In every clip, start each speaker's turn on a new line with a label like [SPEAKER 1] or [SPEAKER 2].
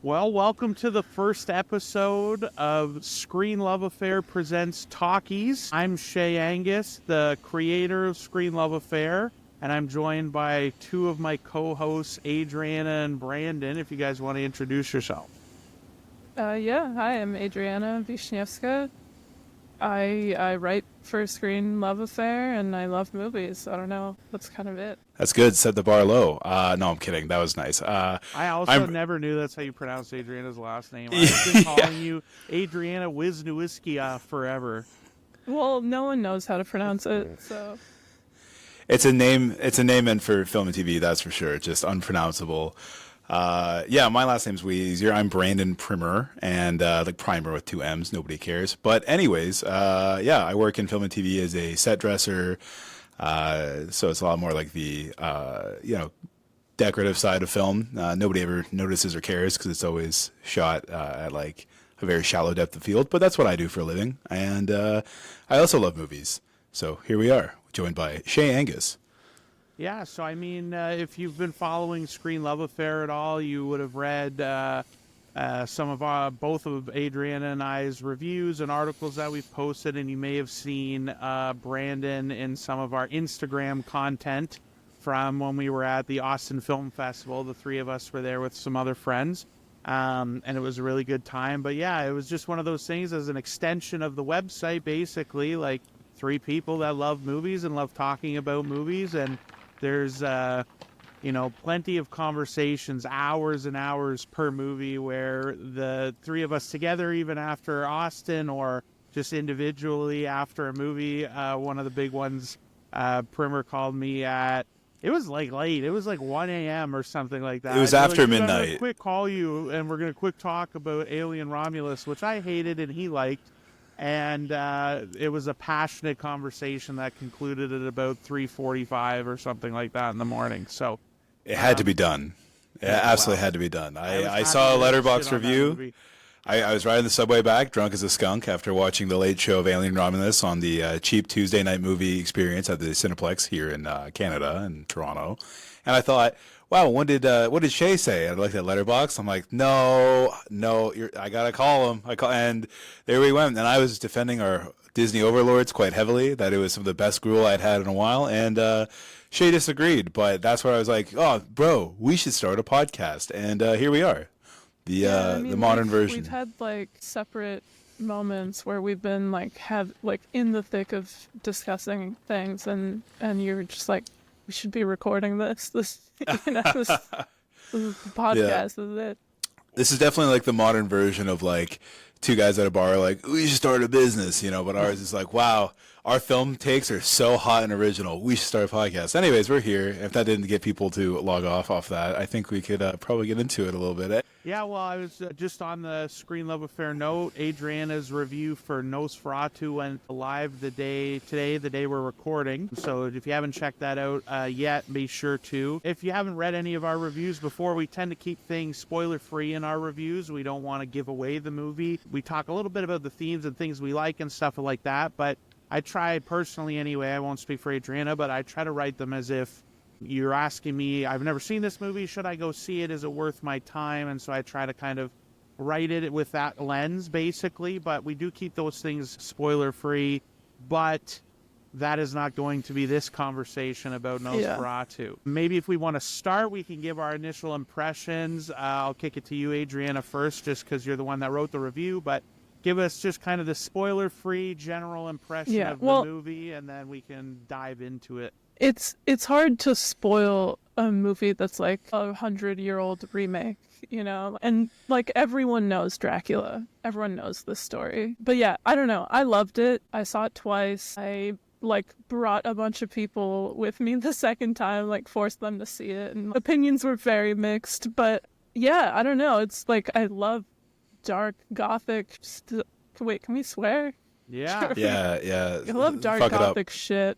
[SPEAKER 1] Well, welcome to the first episode of Screen Love Affair presents Talkies. I'm Shea Angus, the creator of Screen Love Affair, and I'm joined by two of my co-hosts, Adriana and Brandon, if you guys want to introduce yourself.
[SPEAKER 2] Hi, I'm Adriana Wisniewska. I write for Screen Love Affair, and I love movies. I don't know. That's kind of it.
[SPEAKER 3] That's good. Set the bar low. No, I'm kidding. That was nice.
[SPEAKER 1] I also
[SPEAKER 3] I'm
[SPEAKER 1] never knew that's how you pronounce Adriana's last name. I've been calling you Adriana Wisniewska forever.
[SPEAKER 2] Well, no one knows how to pronounce it, so
[SPEAKER 3] It's a name. It's a name meant for film and TV. That's for sure. Just unpronounceable. My last name's way easier. I'm Brandon Primer, and like Primer with two M's. Nobody cares. But anyways, I work in film and TV as a set dresser. So it's a lot more like the decorative side of film. Nobody ever notices or cares because it's always shot at like a very shallow depth of field. But that's what I do for a living, and I also love movies. So here we are, joined by Shea Angus.
[SPEAKER 1] Yeah, so I mean, if you've been following Screen Love Affair at all, you would have read some of both of Adriana and I's reviews and articles that we've posted, and you may have seen Brandon in some of our Instagram content from when we were at the Austin Film Festival. The three of us were there with some other friends, and it was a really good time. But yeah, it was just one of those things as an extension of the website, basically, like three people that love movies and love talking about movies, and there's, plenty of conversations, hours and hours per movie, where the three of us together, even after Austin or just individually after a movie, one of the big ones, Primer called me at, it was like late. It was like 1 a.m. or something like that.
[SPEAKER 3] It was after
[SPEAKER 1] like,
[SPEAKER 3] midnight.
[SPEAKER 1] I'm going to quick call you, and we're going to quick talk about Alien Romulus, which I hated and he liked. And it was a passionate conversation that concluded at about 3:45 or something like that in the morning. So
[SPEAKER 3] It had to be done. It absolutely had to be done. I saw a Letterboxd review. I was riding the subway back, drunk as a skunk, after watching the late show of Alien Romulus on the cheap Tuesday night movie experience at the Cineplex here in Canada and Toronto. And I thought, wow, what did Shea say? And I looked at Letterboxd. I'm like, no, I gotta call him. And there we went. And I was defending our Disney overlords quite heavily, that it was some of the best gruel I'd had in a while. And Shea disagreed, but that's where I was like, oh, bro, we should start a podcast. And here we are, the modern version.
[SPEAKER 2] We've had like separate moments where we've been like in the thick of discussing things, and you're just like, we should be recording this this is the podcast.
[SPEAKER 3] Yeah.
[SPEAKER 2] This is it.
[SPEAKER 3] This is definitely like the modern version of like two guys at a bar like, we should start a business, but ours is like, wow, our film takes are so hot and original, we should start a podcast. Anyways, we're here. If that didn't get people to log off that, I think we could probably get into it a little bit.
[SPEAKER 1] Yeah, well, I was just on the Screen Love Affair note. Adriana's review for Nosferatu went live the day we're recording. So if you haven't checked that out yet, be sure to. If you haven't read any of our reviews before, we tend to keep things spoiler-free in our reviews. We don't want to give away the movie. We talk a little bit about the themes and things we like and stuff like that, but I try personally anyway, I won't speak for Adriana, but I try to write them as if you're asking me, I've never seen this movie, should I go see it? Is it worth my time? And so I try to kind of write it with that lens, basically, but we do keep those things spoiler-free, but that is not going to be this conversation about Nosferatu. Yeah. Maybe if we want to start, we can give our initial impressions. I'll kick it to you, Adriana, first, just because you're the one that wrote the review, but give us just kind of the spoiler-free general impression of the movie, and then we can dive into it.
[SPEAKER 2] It's hard to spoil a movie that's like 100-year-old remake, and like everyone knows Dracula. Everyone knows this story. But yeah, I don't know. I loved it. I saw it twice. I brought a bunch of people with me the second time, forced them to see it, and opinions were very mixed. But yeah, I don't know. It's like, I love dark gothic wait, can we swear?
[SPEAKER 1] Yeah.
[SPEAKER 3] Yeah.
[SPEAKER 2] I love dark gothic shit.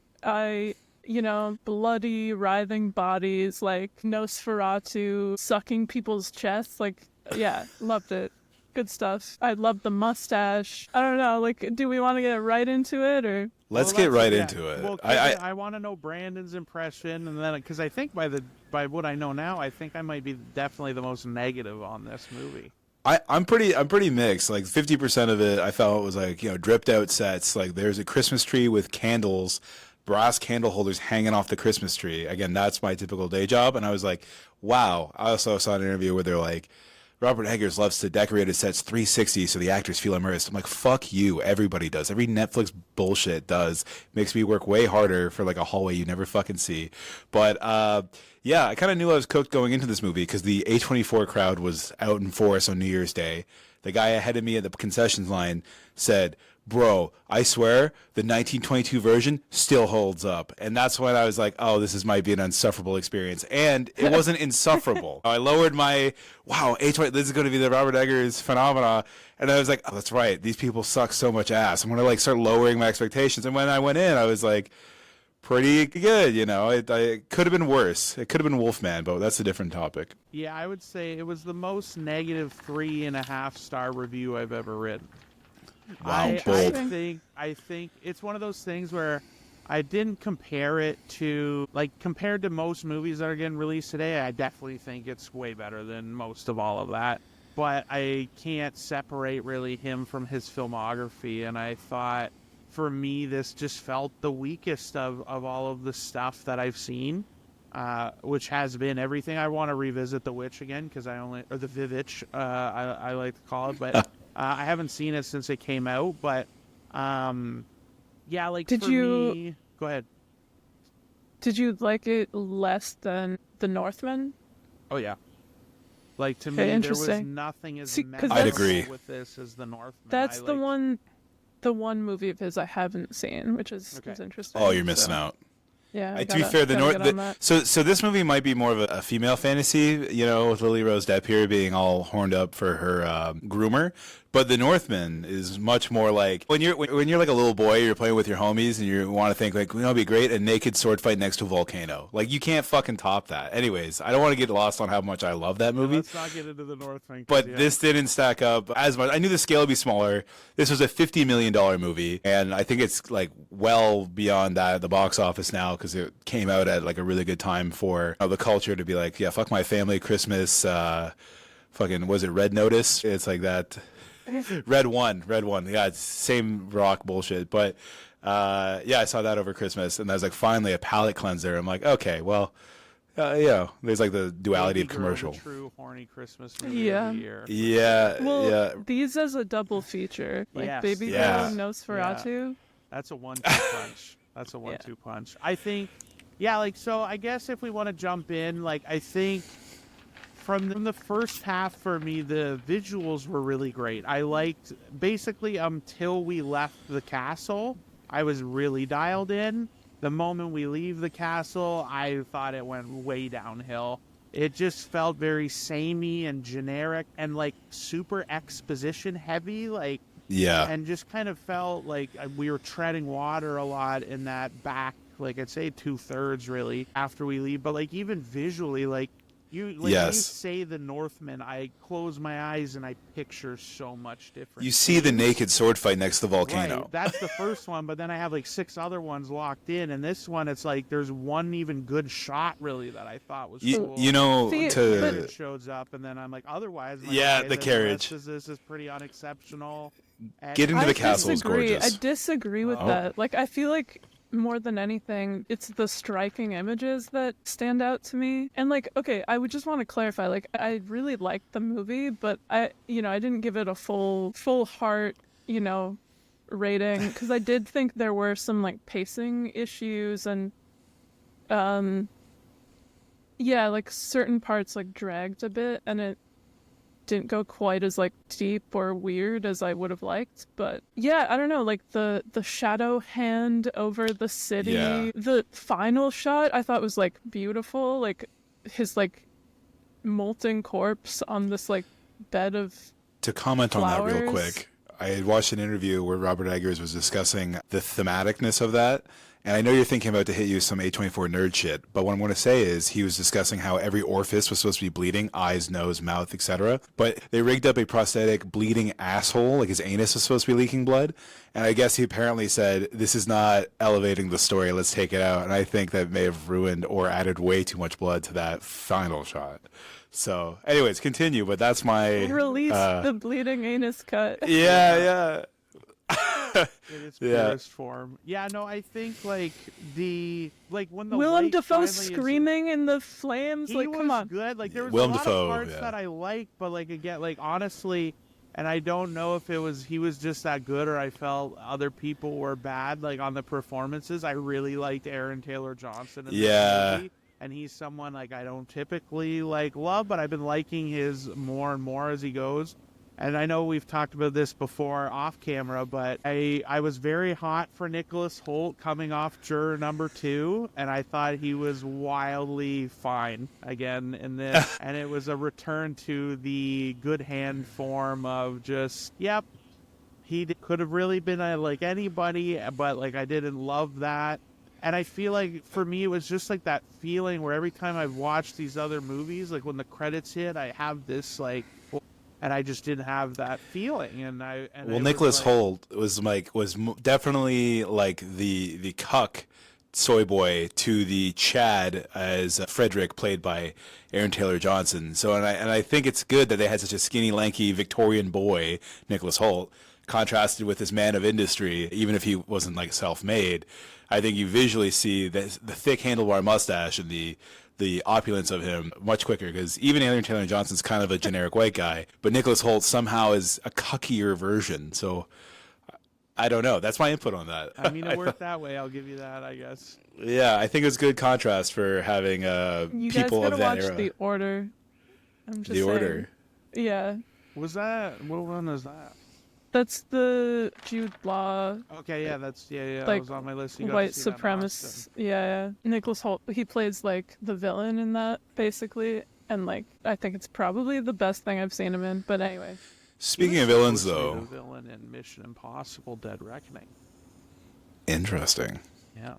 [SPEAKER 2] Bloody, writhing bodies, like Nosferatu sucking people's chests. Loved it. Good stuff. I love the mustache. I don't know, do we want to get right into it, or?
[SPEAKER 3] Let's get right into it.
[SPEAKER 1] Well, I want to know Brandon's impression, and then, because I think by the by what I know now, I think I might be definitely the most negative on this movie.
[SPEAKER 3] I'm pretty mixed. Like 50% of it, I felt was like, dripped out sets. Like there's a Christmas tree with candles, brass candle holders hanging off the Christmas tree. Again, that's my typical day job. And I was like, wow. I also saw an interview where they're like, Robert Eggers loves to decorate his sets 360 so the actors feel immersed. I'm like, fuck you. Everybody does. Every Netflix bullshit does. Makes me work way harder for like a hallway you never fucking see. But yeah, I kind of knew I was cooked going into this movie because the A24 crowd was out in force on New Year's Day. The guy ahead of me at the concessions line said, bro, I swear the 1922 version still holds up. And that's when I was like, oh, this might be an insufferable experience. And it wasn't insufferable. I lowered my, wow, A20, this is going to be the Robert Eggers phenomena. And I was like, oh, that's right. These people suck so much ass. I'm going to like start lowering my expectations. And when I went in, I was like, pretty good, It could have been worse. It could have been Wolfman, but that's a different topic.
[SPEAKER 1] Yeah, I would say it was the most negative 3.5-star review I've ever written.
[SPEAKER 3] Wow,
[SPEAKER 1] I think it's one of those things where I didn't compare it to, like, compared to most movies that are getting released today, I definitely think it's way better than most of all of that. But I can't separate really him from his filmography, and I thought, for me, this just felt the weakest of all of the stuff that I've seen, which has been everything. I want to revisit The Witch again, or The Vivitch, I like to call it, but I haven't seen it since it came out, but yeah, like, me... Go ahead.
[SPEAKER 2] Did you like it less than The Northman?
[SPEAKER 1] Oh, yeah. Like, to me, there was nothing as memorable
[SPEAKER 3] I'd agree
[SPEAKER 1] with this as The Northman.
[SPEAKER 2] That's the one movie of his I haven't seen, which is interesting.
[SPEAKER 3] Oh, you're missing out.
[SPEAKER 2] Yeah.
[SPEAKER 3] To be fair, so this movie might be more of a female fantasy, with Lily Rose Depp here being all horned up for her groomer. But The Northman is much more like when you're like a little boy, you're playing with your homies, and you want to think like, it'd be great, a naked sword fight next to a volcano. Like, you can't fucking top that. Anyways, I don't want to get lost on how much I love that movie.
[SPEAKER 1] Let's not get into The Northman.
[SPEAKER 3] But this didn't stack up as much. I knew the scale would be smaller. This was a $50 million movie, and I think it's like well beyond that at the box office now because it came out at like a really good time for the culture to be like, yeah, fuck my family, Christmas, fucking, was it Red Notice? It's like that. Red One. Yeah, it's same rock bullshit. But yeah, I saw that over Christmas, and I was like, finally a palate cleanser. I'm like, okay, well, there's like the duality of commercial.
[SPEAKER 1] True horny Christmas movie of the year.
[SPEAKER 3] Yeah.
[SPEAKER 2] Well,
[SPEAKER 3] yeah.
[SPEAKER 2] These as a double feature, like
[SPEAKER 1] Yes.
[SPEAKER 2] Baby Girl and Nosferatu.
[SPEAKER 1] Yeah. That's a 1-2 punch. That's a 1-2 punch. I think, so I guess if we want to jump in, like, I think from the first half, for me, the visuals were really great. I liked, basically, until we left the castle, I was really dialed in. The moment we leave the castle, I thought it went way downhill. It just felt very samey and generic and, like, super exposition heavy, like,
[SPEAKER 3] yeah,
[SPEAKER 1] and just kind of felt like we were treading water a lot in that back, like, I'd say 2/3 really after we leave. But, like, even visually, like, when you say The Northman, I close my eyes and I picture so much different.
[SPEAKER 3] You see the naked sword fight next to the volcano.
[SPEAKER 1] Right. That's the first one, but then I have like 6 other ones locked in, and this one, it's like there's one even good shot really that I thought was cool.
[SPEAKER 3] It
[SPEAKER 1] shows up, and then I'm like, otherwise,
[SPEAKER 3] the carriage.
[SPEAKER 1] This is pretty unexceptional. And
[SPEAKER 3] Get into the castle is gorgeous.
[SPEAKER 2] I disagree with that. Like, I feel like more than anything, it's the striking images that stand out to me. And like, okay, I would just want to clarify, like, I really liked the movie, but I didn't give it a full heart, rating, because I did think there were some like pacing issues and like certain parts like dragged a bit, and it didn't go quite as like deep or weird as I would have liked. But yeah, I don't know, like the shadow hand over the city, the final shot I thought was like beautiful, like his like molten corpse on this like bed of
[SPEAKER 3] to comment
[SPEAKER 2] flowers.
[SPEAKER 3] On that real quick, I had watched an interview where Robert Eggers was discussing the thematicness of that. And I know you're thinking about to hit you some A24 nerd shit, but what I'm going to say is he was discussing how every orifice was supposed to be bleeding, eyes, nose, mouth, etc. But they rigged up a prosthetic bleeding asshole, like his anus was supposed to be leaking blood. And I guess he apparently said, this is not elevating the story, let's take it out. And I think that may have ruined or added way too much blood to that final shot. So, anyways, continue, but that's my...
[SPEAKER 2] Release the bleeding anus cut.
[SPEAKER 3] Yeah.
[SPEAKER 1] In its purest form. Yeah, no, I think when the
[SPEAKER 2] Willem
[SPEAKER 1] light
[SPEAKER 2] Dafoe
[SPEAKER 1] finally
[SPEAKER 2] screaming in the flames,
[SPEAKER 1] he
[SPEAKER 2] like
[SPEAKER 1] was
[SPEAKER 2] come on.
[SPEAKER 1] good. Like there was
[SPEAKER 3] Willem
[SPEAKER 1] a lot
[SPEAKER 3] Dafoe,
[SPEAKER 1] of parts that I liked, but like again, like honestly, and I don't know if he was just that good or I felt other people were bad. Like on the performances, I really liked Aaron Taylor Johnson in this movie. And he's someone like I don't typically love, but I've been liking his more and more as he goes. And I know we've talked about this before off camera, but I was very hot for Nicholas Hoult coming off juror number 2, and I thought he was wildly fine again in this. And it was a return to the good hand form of just, yep, he could have really been like anybody, but like I didn't love that. And I feel like for me, it was just like that feeling where every time I've watched these other movies, like when the credits hit, I have this like, and I just didn't have that feeling. And
[SPEAKER 3] Nicholas Hoult was definitely like the cuck soy boy to the Chad as Frederick, played by Aaron Taylor Johnson. So and I think it's good that they had such a skinny, lanky Victorian boy, Nicholas Hoult, contrasted with this man of industry, even if he wasn't like self-made. I think you visually see the thick handlebar mustache and the opulence of him much quicker, because even Aaron Taylor Johnson's kind of a generic white guy, but Nicholas Hoult somehow is a cuckier version. So I don't know. That's my input on that.
[SPEAKER 1] I mean, it worked that way. I'll give you that, I guess.
[SPEAKER 3] Yeah, I think it's good contrast for having people of that era. You guys gotta watch
[SPEAKER 2] The Order. I'm just saying.
[SPEAKER 3] Order.
[SPEAKER 2] Yeah.
[SPEAKER 1] What one is that?
[SPEAKER 2] That's the Jude Law.
[SPEAKER 1] Okay, yeah, like, that was on my list. You got
[SPEAKER 2] white
[SPEAKER 1] to see
[SPEAKER 2] supremacist. Yeah. Nicholas Hoult, he plays like the villain in that, basically, and like I think it's probably the best thing I've seen him in. But anyway.
[SPEAKER 3] Speaking of villains, though,
[SPEAKER 1] the villain in Mission Impossible: Dead Reckoning.
[SPEAKER 3] Interesting.
[SPEAKER 1] Yeah.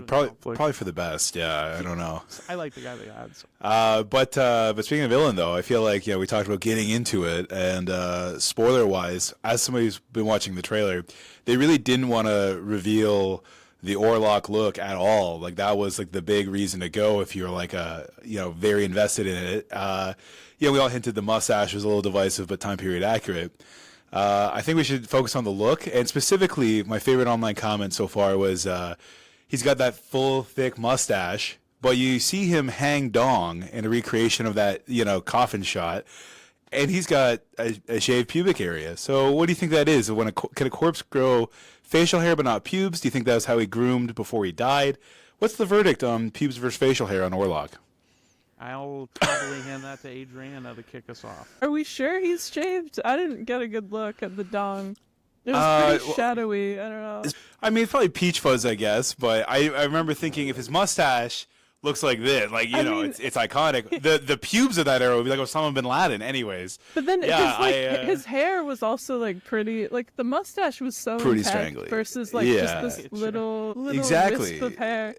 [SPEAKER 3] Probably for the best. Yeah, I don't know.
[SPEAKER 1] I like the guy they had. So.
[SPEAKER 3] But speaking of villain, though, I feel like we talked about getting into it, and spoiler wise, as somebody who's been watching the trailer, they really didn't want to reveal the Orlok look at all. Like that was like the big reason to go if you're like very invested in it. We all hinted the mustache was a little divisive, but time period accurate. I think we should focus on the look, and specifically, my favorite online comment so far was. He's got that full, thick mustache, but you see him hang dong in a recreation of that, coffin shot, and he's got a shaved pubic area. So what do you think that is? Can a corpse grow facial hair but not pubes? Do you think that's how he groomed before he died? What's the verdict on pubes versus facial hair on Orlok?
[SPEAKER 1] I'll probably hand that to Adriana to kick us off.
[SPEAKER 2] Are we sure he's shaved? I didn't get a good look at the dong. It was pretty shadowy. I don't know.
[SPEAKER 3] I mean, it's probably peach fuzz, I guess. But I remember thinking if his mustache looks like this, it's iconic. The pubes of that era would be like Osama bin Laden, anyways.
[SPEAKER 2] But then, his hair was also like pretty. Like the mustache was so
[SPEAKER 3] pretty
[SPEAKER 2] intact
[SPEAKER 3] strangly
[SPEAKER 2] versus just this little wisp of hair.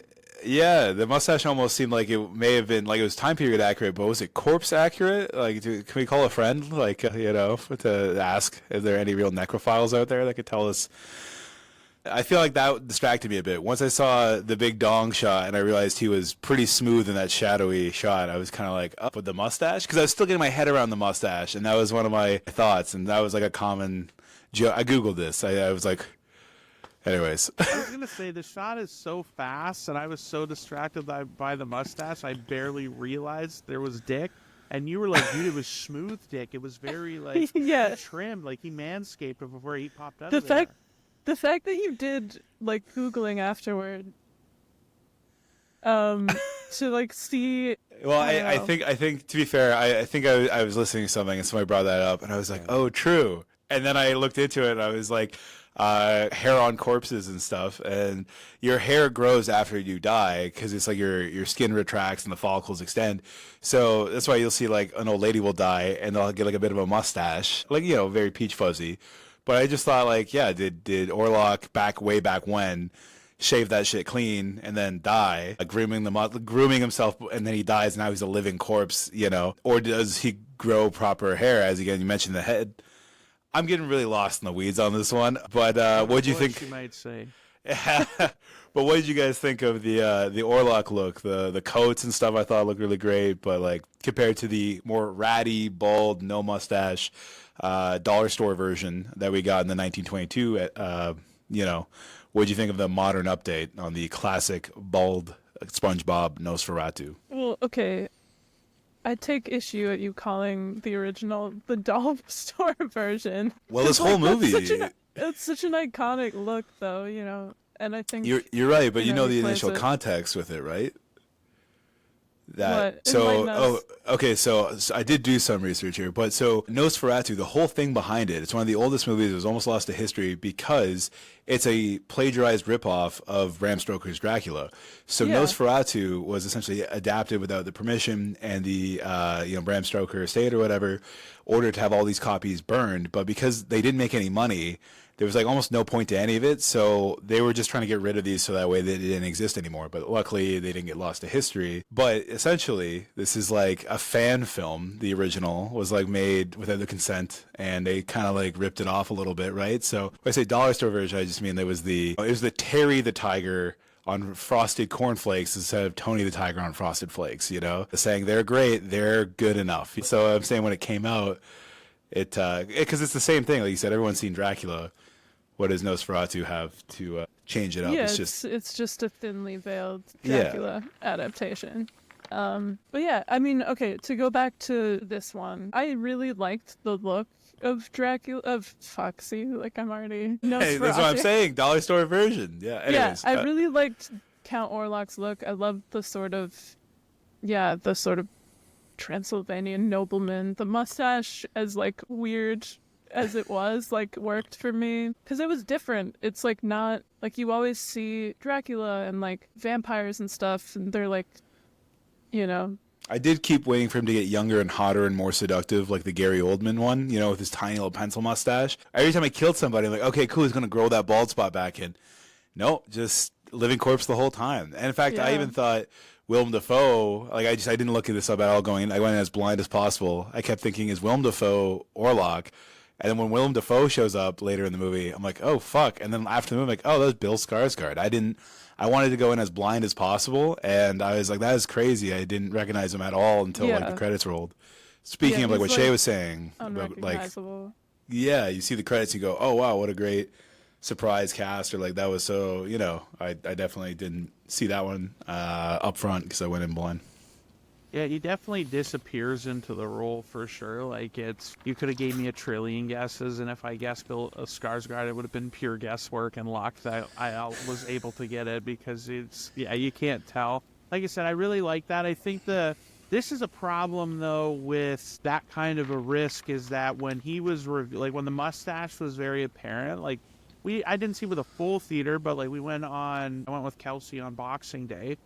[SPEAKER 3] Yeah, the mustache almost seemed like it may have been like it was time period accurate, but was it corpse accurate? Like, can we call a friend, to ask if there are any real necrophiles out there that could tell us? I feel like that distracted me a bit. Once I saw the big dong shot and I realized he was pretty smooth in that shadowy shot, I was kind of like up with the mustache because I was still getting my head around the mustache, and that was one of my thoughts, and that was like a common joke. I googled this. I was like. Anyways.
[SPEAKER 1] I was going to say, the shot is so fast, and I was so distracted by the mustache, I barely realized there was dick. And you were like, dude, it was smooth dick. It was very, trimmed. Like, he manscaped it before he popped out of there.
[SPEAKER 2] The fact that you did, Googling afterward, to, see...
[SPEAKER 3] Well, I think, to be fair, I think I was listening to something, and somebody brought that up, and I was like, oh, true. And then I looked into it, and I was like... hair on corpses and stuff, and your hair grows after you die because it's like your skin retracts and the follicles extend. So that's why you'll see like an old lady will die and they'll get like a bit of a mustache, very peach fuzzy. But I just thought, like, yeah, did Orlok way back when shave that shit clean and then die, grooming himself, and then he dies, and now he's a living corpse, you know? Or does he grow proper hair? As again, you mentioned the head. I'm getting really lost in the weeds on this one, but what do you think?
[SPEAKER 1] You might say.
[SPEAKER 3] But what did you guys think of the Orlok look, the coats and stuff? I thought looked really great, but like compared to the more ratty, bald, no mustache, dollar store version that we got in the 1922, you know, what did you think of the modern update on the classic bald SpongeBob Nosferatu?
[SPEAKER 2] Well, okay. I take issue at you calling the original the dollar store version.
[SPEAKER 3] Well, this whole movie,
[SPEAKER 2] it's such an iconic look, though, you know. And I think
[SPEAKER 3] you're right, but you know the
[SPEAKER 2] plays
[SPEAKER 3] initial
[SPEAKER 2] it.
[SPEAKER 3] context with it, right?
[SPEAKER 2] What?
[SPEAKER 3] So
[SPEAKER 2] Enlighten us.
[SPEAKER 3] okay, so I did do some research here, but so Nosferatu, the whole thing behind it, it's one of the oldest movies. It was almost lost to history because it's a plagiarized ripoff of Bram Stoker's Dracula. So
[SPEAKER 2] Yeah.
[SPEAKER 3] Nosferatu was essentially adapted without the permission, and the Bram Stoker estate or whatever ordered to have all these copies burned. But because they didn't make any money, there was like almost no point to any of it, so they were just trying to get rid of these so that way they didn't exist anymore. But luckily, they didn't get lost to history. But essentially, this is like a fan film. The original was like made without the consent, and they kind of like ripped it off a little bit, right? So when I say dollar store version, I just mean it was the Terry the Tiger on frosted cornflakes instead of Tony the Tiger on frosted flakes. You know, saying they're great, they're good enough. So I'm saying when it came out, because it's the same thing. Like you said, everyone's seen Dracula. What does Nosferatu have to change it up?
[SPEAKER 2] Yeah,
[SPEAKER 3] it's
[SPEAKER 2] just a thinly veiled Dracula adaptation. But yeah, I mean, okay, to go back to this one, I really liked the look of Dracula, of Foxy, like I'm already Nosferatu.
[SPEAKER 3] Hey, that's what I'm saying, dollar store version. Yeah, anyways.
[SPEAKER 2] Yeah, I really liked Count Orlok's look. I loved the sort of Transylvanian nobleman. The mustache, as like weird as it was, like worked for me because it was different. It's like not like you always see Dracula and like vampires and stuff, and they're like, you know.
[SPEAKER 3] I did keep waiting for him to get younger and hotter and more seductive, like the Gary Oldman one, you know, with his tiny little pencil mustache. Every time I killed somebody, I'm like, okay, cool, he's gonna grow that bald spot back in. No, just living corpse the whole time. And in fact, I even thought Willem Dafoe, like I didn't look at this up at all going in. I went in as blind as possible. I kept thinking, is Willem Dafoe Orlok? And then when Willem Dafoe shows up later in the movie, I'm like, oh, fuck. And then after the movie, I'm like, oh, that's Bill Skarsgård. I wanted to go in as blind as possible, and I was like, that is crazy. I didn't recognize him at all until like the credits rolled. Speaking of like what Shea was saying, about, like, yeah, you see the credits, you go, oh, wow, what a great surprise cast, or like that was so, you know, I definitely didn't see that one up front because I went in blind.
[SPEAKER 1] Yeah, he definitely disappears into the role for sure. Like you could have gave me a trillion guesses, and if I guessed Bill Skarsgård, it would have been pure guesswork and luck that I was able to get it because you can't tell. Like I said, I really like that. I think this is a problem though with that kind of a risk is that when he was when the mustache was very apparent, like I didn't see with a full theater, but like I went with Kelsey on Boxing Day.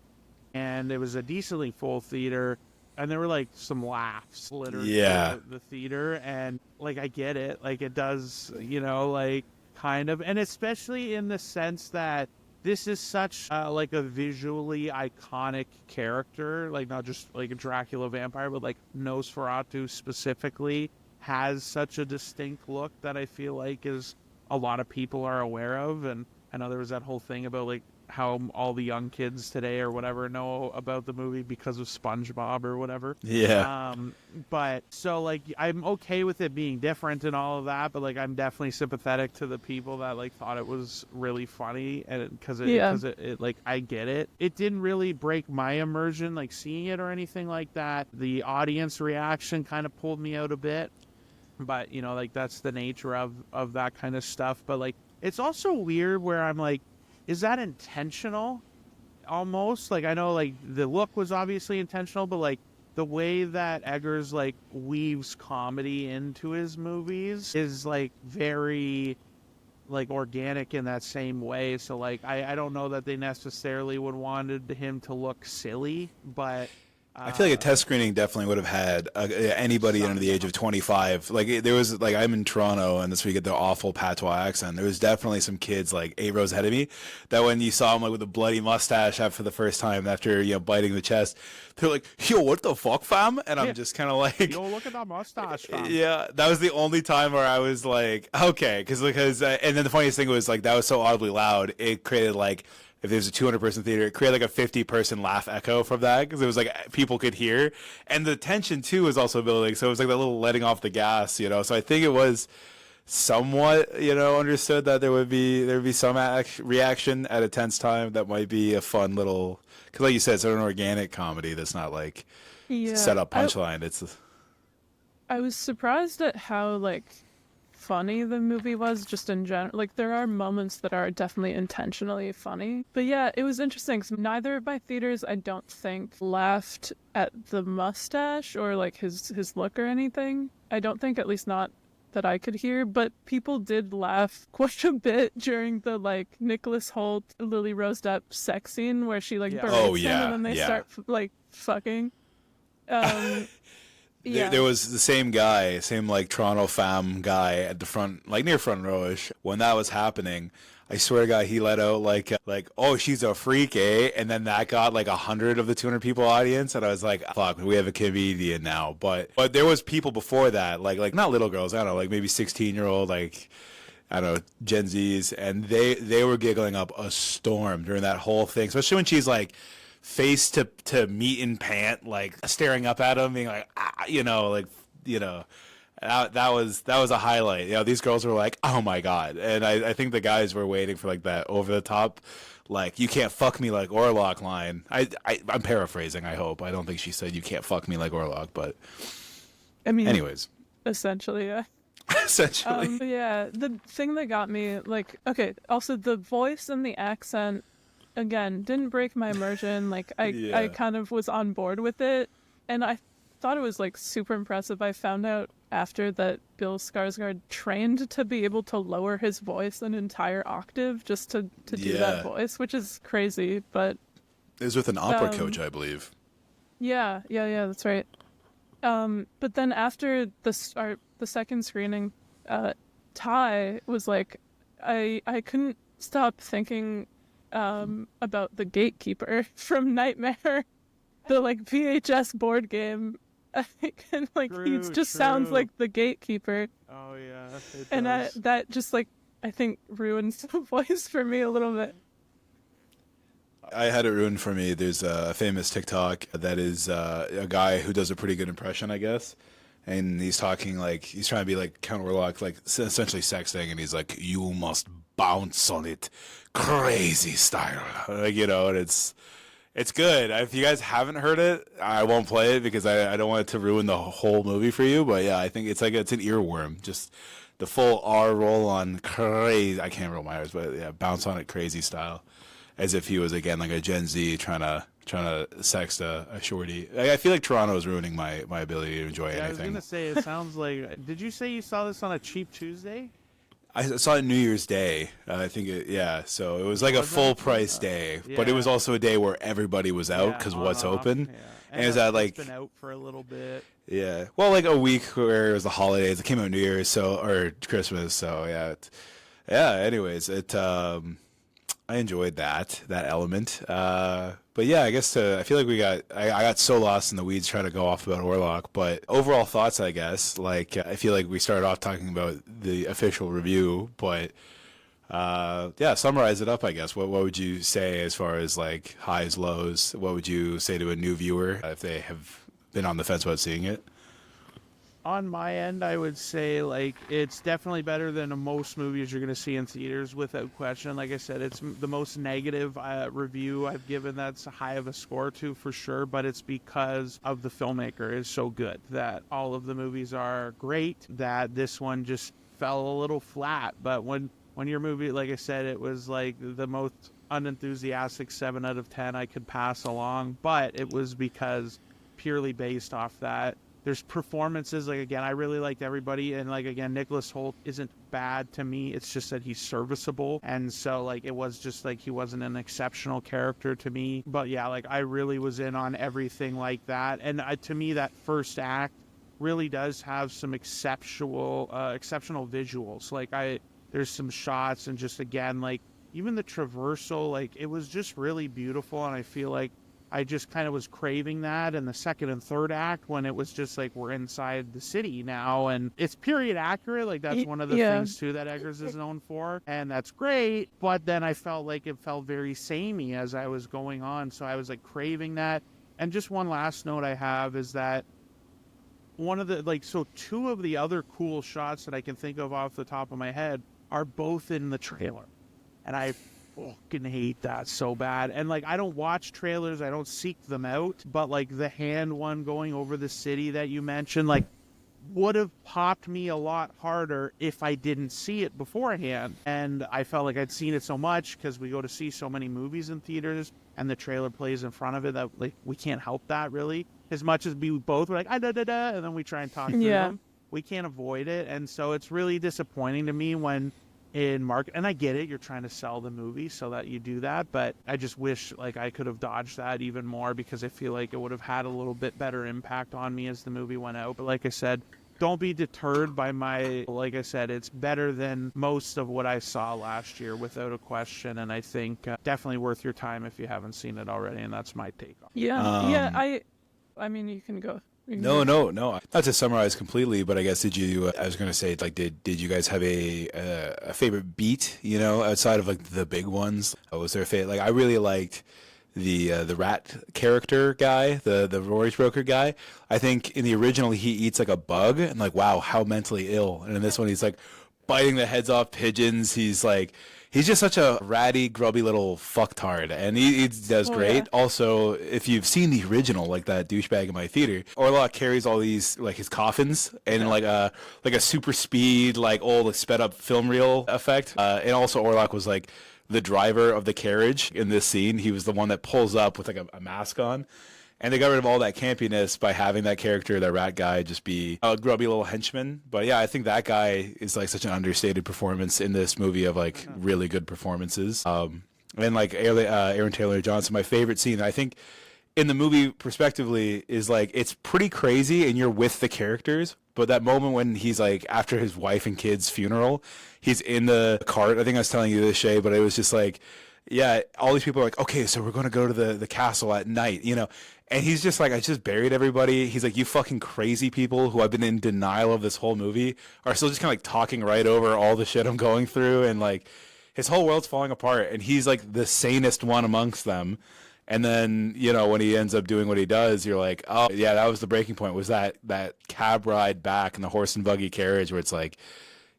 [SPEAKER 1] And it was a decently full theater, and there were like some laughs literally the theater, and like I get it, like it does, you know, like kind of, and especially in the sense that this is such like a visually iconic character, like not just like a Dracula vampire, but like Nosferatu specifically has such a distinct look that I feel like is a lot of people are aware of, and I know there was that whole thing about like how all the young kids today or whatever know about the movie because of SpongeBob or whatever.
[SPEAKER 3] Yeah.
[SPEAKER 1] But so like I'm okay with it being different and all of that, but like I'm definitely sympathetic to the people that like thought it was really funny, and because it like I get it. It didn't really break my immersion like seeing it or anything like that. The audience reaction kind of pulled me out a bit, but you know, like that's the nature of that kind of stuff. But like it's also weird where I'm like, is that intentional? Almost like I know like the look was obviously intentional, but like the way that Eggers like weaves comedy into his movies is like very like organic in that same way. So like I don't know that they necessarily would wanted him to look silly, but
[SPEAKER 3] I feel like a test screening definitely would have had anybody under the age of 25. Like there was like I'm in Toronto and this week at the awful patois accent. There was definitely some kids like 8 rows ahead of me that when you saw them like with a bloody mustache after the first time after biting the chest, they're like, "Yo, what the fuck, fam?" And I'm just kind of like,
[SPEAKER 1] "Yo, look at that mustache, fam."
[SPEAKER 3] Yeah, that was the only time where I was like, okay, because and then the funniest thing was like that was so audibly loud, it created like. If there's a 200-person theater, it created like a 50-person laugh echo from that because it was like people could hear, and the tension too was also building. So it was like that little letting off the gas, So I think it was somewhat, understood that there'd be some reaction at a tense time that might be a fun little, because like you said, it's an organic comedy that's not like set up punchline.
[SPEAKER 2] I was surprised at how like funny the movie was just in general. Like there are moments that are definitely intentionally funny, but yeah, it was interesting because neither of my theaters I don't think laughed at the mustache or like his look or anything. I don't think, at least not that I could hear, but people did laugh quite a bit during the like Nicholas Hoult, Lily Rose Depp sex scene where she like berates him and then they start like fucking.
[SPEAKER 3] There was the same guy, same like Toronto fam guy at the front, like near front rowish. When that was happening, I swear to God, he let out like, "Oh, she's a freak, eh?" And then that got like 100 of the 200 people audience, and I was like, "Fuck, we have a comedian now." But there was people before that, like not little girls, I don't know, like maybe 16-year-old, like I don't know, Gen Zs, and they were giggling up a storm during that whole thing, especially when she's like. Face to meat and pant, like staring up at him, being like, that was a highlight. These girls were like, "Oh my God," and I think the guys were waiting for like that over the top, like "You can't fuck me like Orlok" line. I'm paraphrasing. I hope I don't think she said "You can't fuck me like Orlok," but
[SPEAKER 2] I mean,
[SPEAKER 3] anyways,
[SPEAKER 2] essentially, yeah.
[SPEAKER 3] Essentially,
[SPEAKER 2] yeah. The thing that got me, like, okay, also the voice and the accent. Again, didn't break my immersion. Like I kind of was on board with it, and I thought it was like super impressive. I found out after that Bill Skarsgård trained to be able to lower his voice an entire octave just to do that voice, which is crazy. But
[SPEAKER 3] it was with an opera coach, I believe.
[SPEAKER 2] Yeah, that's right. But then after the second screening, Ty was like, I couldn't stop thinking. About the gatekeeper from Nightmare, the like VHS board game, and like he just sounds like the gatekeeper.
[SPEAKER 1] Oh yeah,
[SPEAKER 2] and that just like I think ruins the voice for me a little bit.
[SPEAKER 3] I had it ruined for me. There's a famous TikTok that is a guy who does a pretty good impression, I guess. And he's talking like, he's trying to be like Count Orlok, like essentially sexting. And he's like, "You must bounce on it crazy style." Like, and it's good. If you guys haven't heard it, I won't play it because I don't want it to ruin the whole movie for you. But yeah, I think it's an earworm. Just the full R roll on crazy. I can't roll my R's, but yeah, bounce on it crazy style. As if he was, again, like a Gen Z trying to sext a shorty. I feel like Toronto is ruining my ability to enjoy anything.
[SPEAKER 1] I was going to say, it sounds like... Did you say you saw this on a cheap Tuesday?
[SPEAKER 3] I saw it New Year's Day. I think so it was like a full price day, but it was also a day where everybody was out because what's open.
[SPEAKER 1] Yeah.
[SPEAKER 3] And is that like...
[SPEAKER 1] It's been out for a little bit.
[SPEAKER 3] Yeah. Well, like a week where it was the holidays. It came out New Year's, or Christmas, so yeah. Anyways, I enjoyed that element. But yeah, I guess I feel like I got so lost in the weeds trying to go off about Orlok, but overall thoughts, I guess, like I feel like we started off talking about the official review, but summarize it up, I guess. What would you say as far as like highs, lows? What would you say to a new viewer if they have been on the fence about seeing it?
[SPEAKER 1] On my end, I would say like it's definitely better than most movies you're going to see in theaters, without question. Like I said, it's the most negative review I've given that's high of a score to, for sure, but it's because of the filmmaker is so good that all of the movies are great, that this one just fell a little flat. But when your movie, like I said, it was like the most unenthusiastic 7 out of 10 I could pass along, but it was because purely based off that. there's performances, like, again, I really liked everybody, and like, again, Nicholas Hoult isn't bad to me, it's just that he's serviceable, and so like it was just like he wasn't an exceptional character to me. But yeah, like I really was in on everything like that, and to me that first act really does have some exceptional visuals. Like there's some shots, and just again, like even the traversal, like it was just really beautiful, and I feel like I just kind of was craving that in the second and third act, when it was just like we're inside the city now, and it's period accurate. Like that's one of the things too that Eggers is known for, and that's great. But then I felt like it felt very samey as I was going on, so I was like craving that. And just one last note I have is that one of the two of the other cool shots that I can think of off the top of my head are both in the trailer, and I fucking hate that so bad. And like I don't watch trailers, I don't seek them out, but like the hand one going over the city that you mentioned, like would have popped me a lot harder if I didn't see it beforehand. And I felt like I'd seen it so much because we go to see so many movies in theaters and the trailer plays in front of it, that like we can't help that really. As much as we both were like and then we try and talk through them, we can't avoid it. And so it's really disappointing to me when in market, and I get it, you're trying to sell the movie so that you do that, but I just wish like I could have dodged that even more, because I feel like it would have had a little bit better impact on me as the movie went out. But like I said, don't be deterred by like I said, it's better than most of what I saw last year without a question, and I think definitely worth your time if you haven't seen it already, and that's my take on it.
[SPEAKER 2] I mean, you can go.
[SPEAKER 3] No. Not to summarize completely, but I guess I was going to say, like, did you guys have a favorite beat, outside of like the big ones? Was there a favorite? Like, I really liked the rat character guy, the Rory's broker guy. I think in the original he eats like a bug, and like, wow, how mentally ill. And in this one he's like biting the heads off pigeons. He's just such a ratty, grubby little fucktard, and he does great. Yeah. Also, if you've seen the original, like that douchebag in my theater, Orlok carries all these, like his coffins, and like a super speed, like old sped up film reel effect. And also Orlok was like the driver of the carriage in this scene. He was the one that pulls up with like a mask on. And they got rid of all that campiness by having that character, that rat guy, just be a grubby little henchman. But yeah, I think that guy is like such an understated performance in this movie of like really good performances. And like Aaron Taylor Johnson, my favorite scene, I think in the movie prospectively, is like it's pretty crazy and you're with the characters. But that moment when he's like after his wife and kids' funeral, he's in the cart. I think I was telling you this, Shea, but it was just like, yeah, all these people are like, okay, so we're going to go to the castle at night, And he's just like, I just buried everybody. He's like, you fucking crazy people who I've been in denial of this whole movie are still just kind of like talking right over all the shit I'm going through. And like his whole world's falling apart. And he's like the sanest one amongst them. And then, when he ends up doing what he does, you're like, oh, yeah, that was the breaking point, was that cab ride back in the horse and buggy carriage where it's like,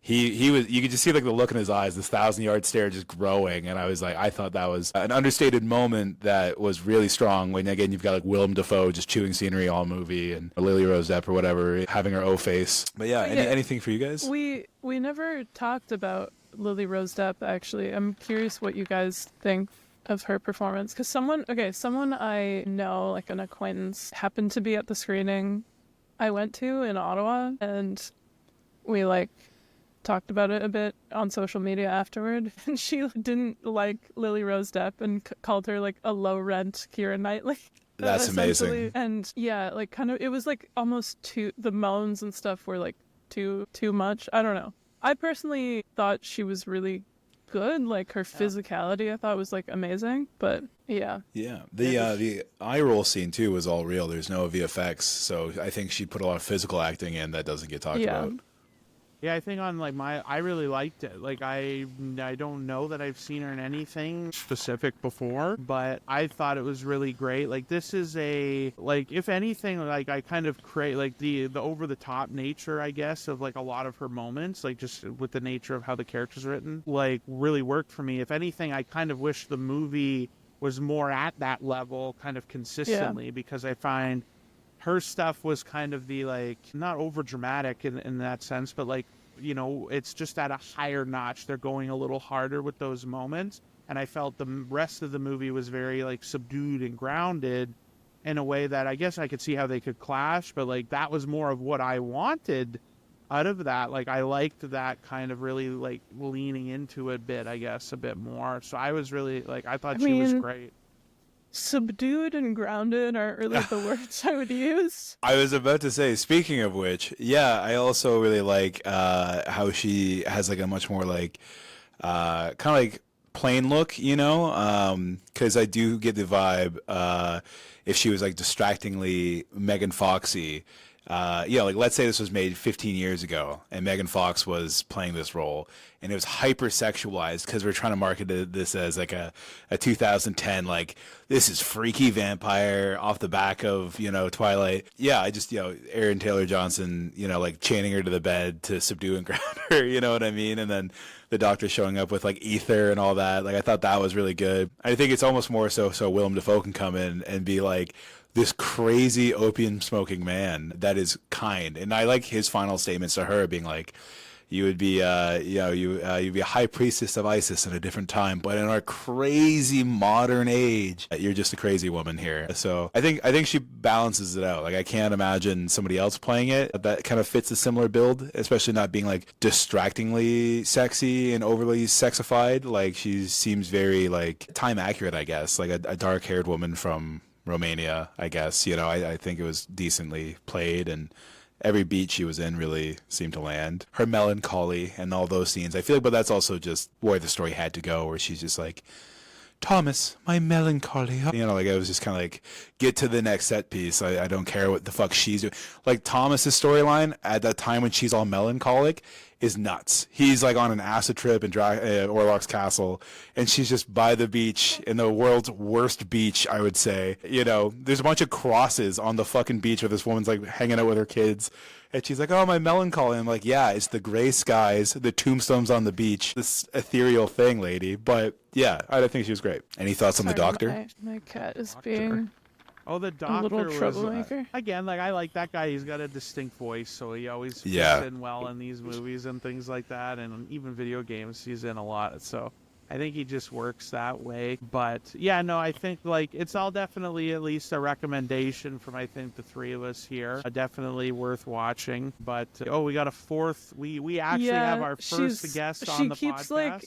[SPEAKER 3] he was, you could just see like the look in his eyes, this 1,000-yard stare just growing. And I was like, I thought that was an understated moment that was really strong when, again, you've got like Willem Dafoe just chewing scenery all movie, and Lily Rose Depp or whatever having her O face. But yeah, anything for you guys?
[SPEAKER 2] We never talked about Lily Rose Depp, actually. I'm curious what you guys think of her performance, because someone I know, like an acquaintance, happened to be at the screening I went to in Ottawa, and we like talked about it a bit on social media afterward, and she didn't like Lily Rose Depp and called her like a low rent Keira Knightley.
[SPEAKER 3] That's amazing.
[SPEAKER 2] And yeah, like kind of, it was like almost the moans and stuff were like too much. I don't know. I personally thought she was really good. Like her physicality I thought was like amazing, but yeah. The eye roll scene too was all real. There's no VFX, so I think she put a lot of physical acting in that doesn't get talked about.
[SPEAKER 1] Yeah, I think on like I really liked it. Like I don't know that I've seen her in anything specific before, but I thought it was really great. Like this is if anything, like I kind of create like the over the top nature, I guess, of like a lot of her moments, like just with the nature of how the character's written, like really worked for me. If anything, I kind of wish the movie was more at that level kind of consistently, because I find her stuff was kind of the like not over dramatic in that sense, but like it's just at a higher notch. They're going a little harder with those moments, and I felt the rest of the movie was very like subdued and grounded. in a way that I guess I could see how they could clash, but like that was more of what I wanted out of that. Like I liked that kind of really like leaning into it a bit, I guess, a bit more. So I was really like, I thought she was great.
[SPEAKER 2] Subdued and grounded aren't really the words I would use.
[SPEAKER 3] I was about to say, speaking of which, yeah, I also really like how she has like a much more like kind of like plain look, you know, because I do get the vibe if she was like distractingly Megan Foxy. You know, like let's say this was made 15 years ago and Megan Fox was playing this role and it was hyper sexualized because we're trying to market this as like a 2010, like this is freaky vampire off the back of, you know, Twilight. Yeah, I just, you know, Aaron Taylor Johnson, you know, like chaining her to the bed to subdue and ground her, you know what I mean? And then the doctor showing up with like ether and all that. Like I thought that was really good. I think it's almost more so Willem Dafoe can come in and be like, this crazy opium smoking man that is kind. And I like his final statements to her being like, you would be, you'd be a high priestess of Isis in a different time, but in our crazy modern age, you're just a crazy woman here. So I think she balances it out. Like I can't imagine somebody else playing it that kind of fits a similar build, especially not being like distractingly sexy and overly sexified. Like she seems very like time accurate, I guess, like a dark haired woman from Romania, I guess. You know, I think it was decently played and every beat she was in really seemed to land. Her melancholy and all those scenes, I feel like, but that's also just where the story had to go, where she's just like, Thomas, my melancholy. You know, like I was just kind of like, get to the next set piece. I don't care what the fuck she's doing. Like Thomas's storyline at that time when she's all melancholic is nuts. He's like on an acid trip in Orlok's castle, and she's just by the beach in the world's worst beach, I would say. You know, there's a bunch of crosses on the fucking beach where this woman's like hanging out with her kids. And she's like, oh, my melancholy. I'm like, yeah, it's the gray skies, the tombstones on the beach, this ethereal thing, lady. But yeah, I think she was great. Any thoughts on the doctor?
[SPEAKER 2] My cat is being
[SPEAKER 1] the doctor
[SPEAKER 2] a little
[SPEAKER 1] was,
[SPEAKER 2] troublemaker.
[SPEAKER 1] Again, like I like that guy. He's got a distinct voice, so he always fits in well in these movies and things like that. And even video games, he's in a lot. So I think he just works that way. But yeah, no, I think like it's all definitely at least a recommendation from I think the three of us here. Definitely worth watching. But we got a fourth. We actually have our first guest on the podcast.
[SPEAKER 2] She keeps like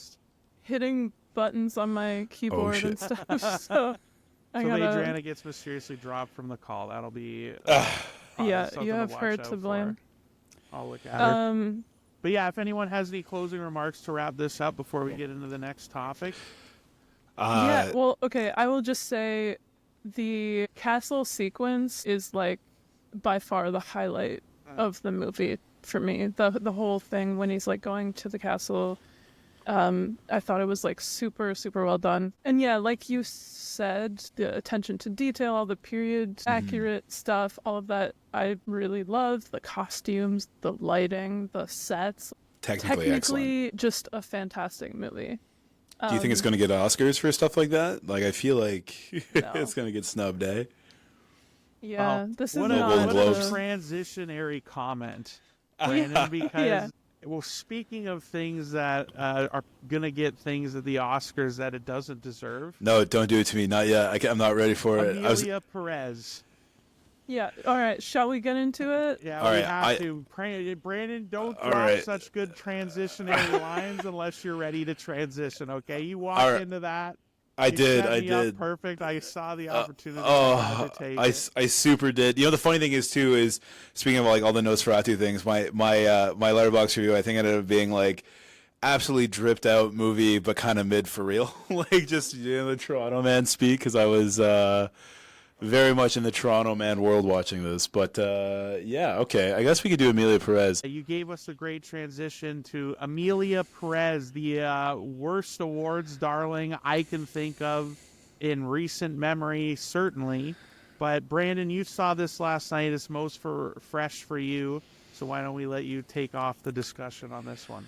[SPEAKER 2] hitting buttons on my keyboard and stuff. So
[SPEAKER 1] Adriana gets mysteriously dropped from the call. That'll be
[SPEAKER 2] yeah, you have her to blame.
[SPEAKER 1] I'll look at her. But yeah, if anyone has any closing remarks to wrap this up before we get into the next topic.
[SPEAKER 2] Yeah, well, okay, I will just say the castle sequence is like by far the highlight of the movie for me. The whole thing when he's like going to the castle, I thought it was like super, super well done. And yeah, like you said, the attention to detail, all the period accurate stuff, all of that I really loved. The costumes, the lighting, the sets.
[SPEAKER 3] Technically excellent.
[SPEAKER 2] Just a fantastic movie.
[SPEAKER 3] Do you think it's going to get Oscars for stuff like that? Like, I feel like it's going to get snubbed, eh?
[SPEAKER 2] Yeah, this is
[SPEAKER 1] what
[SPEAKER 2] not
[SPEAKER 1] a transitionary comment, Brandon, because... Well, speaking of things that are going to get things at the Oscars that it doesn't deserve.
[SPEAKER 3] No, don't do it to me. Not yet. I'm not ready for it.
[SPEAKER 1] Emilia Pérez.
[SPEAKER 2] Yeah. All right. Shall we get into it?
[SPEAKER 1] Yeah, we have to. Brandon, don't drop such good transitionary lines unless you're ready to transition, okay? You walk into that.
[SPEAKER 3] I did.
[SPEAKER 1] Perfect. I saw the opportunity. To take
[SPEAKER 3] I super did. You know, the funny thing is too is speaking of like all the Nosferatu things, my Letterboxd review I think ended up being like absolutely dripped out movie, but kind of mid for real. Like just the Toronto man speak because I was very much in the Toronto man world watching this. But yeah, okay. I guess we could do Emilia Pérez.
[SPEAKER 1] You gave us a great transition to Emilia Pérez, the worst awards darling I can think of in recent memory, certainly. But Brandon, you saw this last night. It's most fresh for you. So why don't we let you take off the discussion on this one?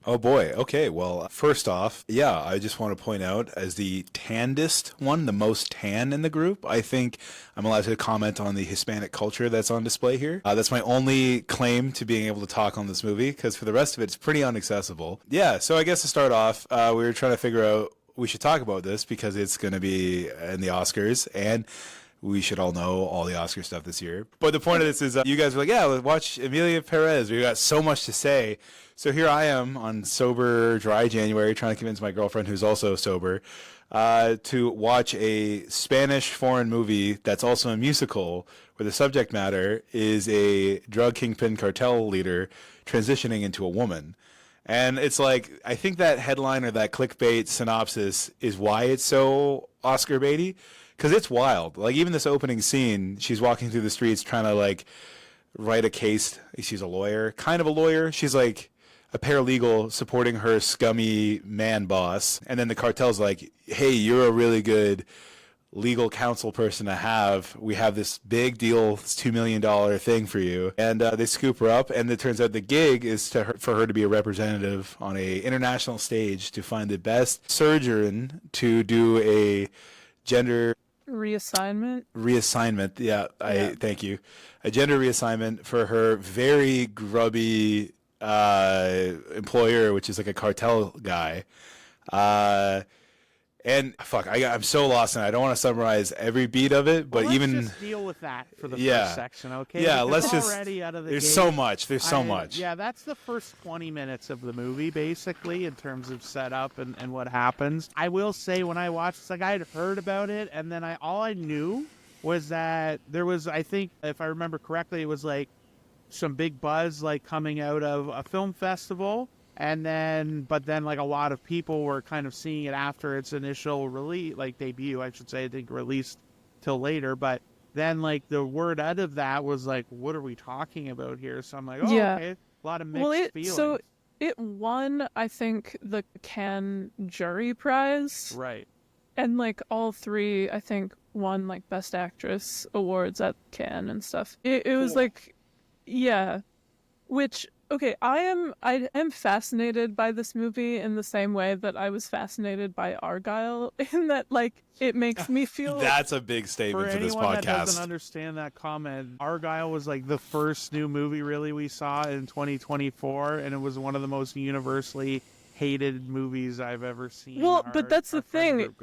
[SPEAKER 3] Oh boy. Okay. Well, first off, yeah, I just want to point out as the tannedest one, the most tan in the group, I think I'm allowed to comment on the Hispanic culture that's on display here. That's my only claim to being able to talk on this movie because for the rest of it, it's pretty inaccessible. Yeah. So I guess to start off, we were trying to figure out we should talk about this because it's going to be in the Oscars and we should all know all the Oscar stuff this year. But the point of this is you guys were like, yeah, let's watch Emilia Pérez. We got so much to say. So here I am on sober, dry January trying to convince my girlfriend, who's also sober, to watch a Spanish foreign movie that's also a musical where the subject matter is a drug kingpin cartel leader transitioning into a woman. And it's like, I think that headline or that clickbait synopsis is why it's so Oscar baity, because it's wild. Like, even this opening scene, she's walking through the streets trying to, like, write a case. She's a lawyer, kind of a lawyer. She's like a paralegal supporting her scummy man boss. And then the cartel's like, hey, you're a really good legal counsel person to have. We have this big deal, this $2 million thing for you. And they scoop her up, and it turns out the gig is for her to be a representative on a international stage to find the best surgeon to do a gender reassignment. Yeah. Thank you. A gender reassignment for her very grubby employer, which is like a cartel guy. And fuck, I'm so lost, and I don't want to summarize every beat of it, but
[SPEAKER 1] let's
[SPEAKER 3] even
[SPEAKER 1] just deal with that for the first section, okay?
[SPEAKER 3] Yeah,
[SPEAKER 1] because
[SPEAKER 3] let's just.
[SPEAKER 1] Already out of the
[SPEAKER 3] there's
[SPEAKER 1] gate,
[SPEAKER 3] so much. There's so much.
[SPEAKER 1] Yeah, that's the first 20 minutes of the movie, basically, in terms of setup and what happens. I will say, when I watched, it's like I had heard about it, and then all I knew was that there was, I think, if I remember correctly, it was like some big buzz like coming out of a film festival. But then like a lot of people were kind of seeing it after its initial release, like debut, I should say. I think released till later, but then like the word out of that was like, what are we talking about here? So I'm like, okay, a lot of mixed feelings.
[SPEAKER 2] So it won, I think, the Cannes Jury Prize.
[SPEAKER 1] Right.
[SPEAKER 2] And like all three, I think, won like Best Actress awards at Cannes and stuff. It was like, yeah, which. Okay, I am fascinated by this movie in the same way that I was fascinated by Argylle, in that, like, it makes me feel...
[SPEAKER 3] That's a big statement for this podcast.
[SPEAKER 1] For anyone that doesn't understand that comment, Argylle was, like, the first new movie, really, we saw in 2024, and it was one of the most universally hated movies I've ever seen.
[SPEAKER 2] Well, but that's the thing.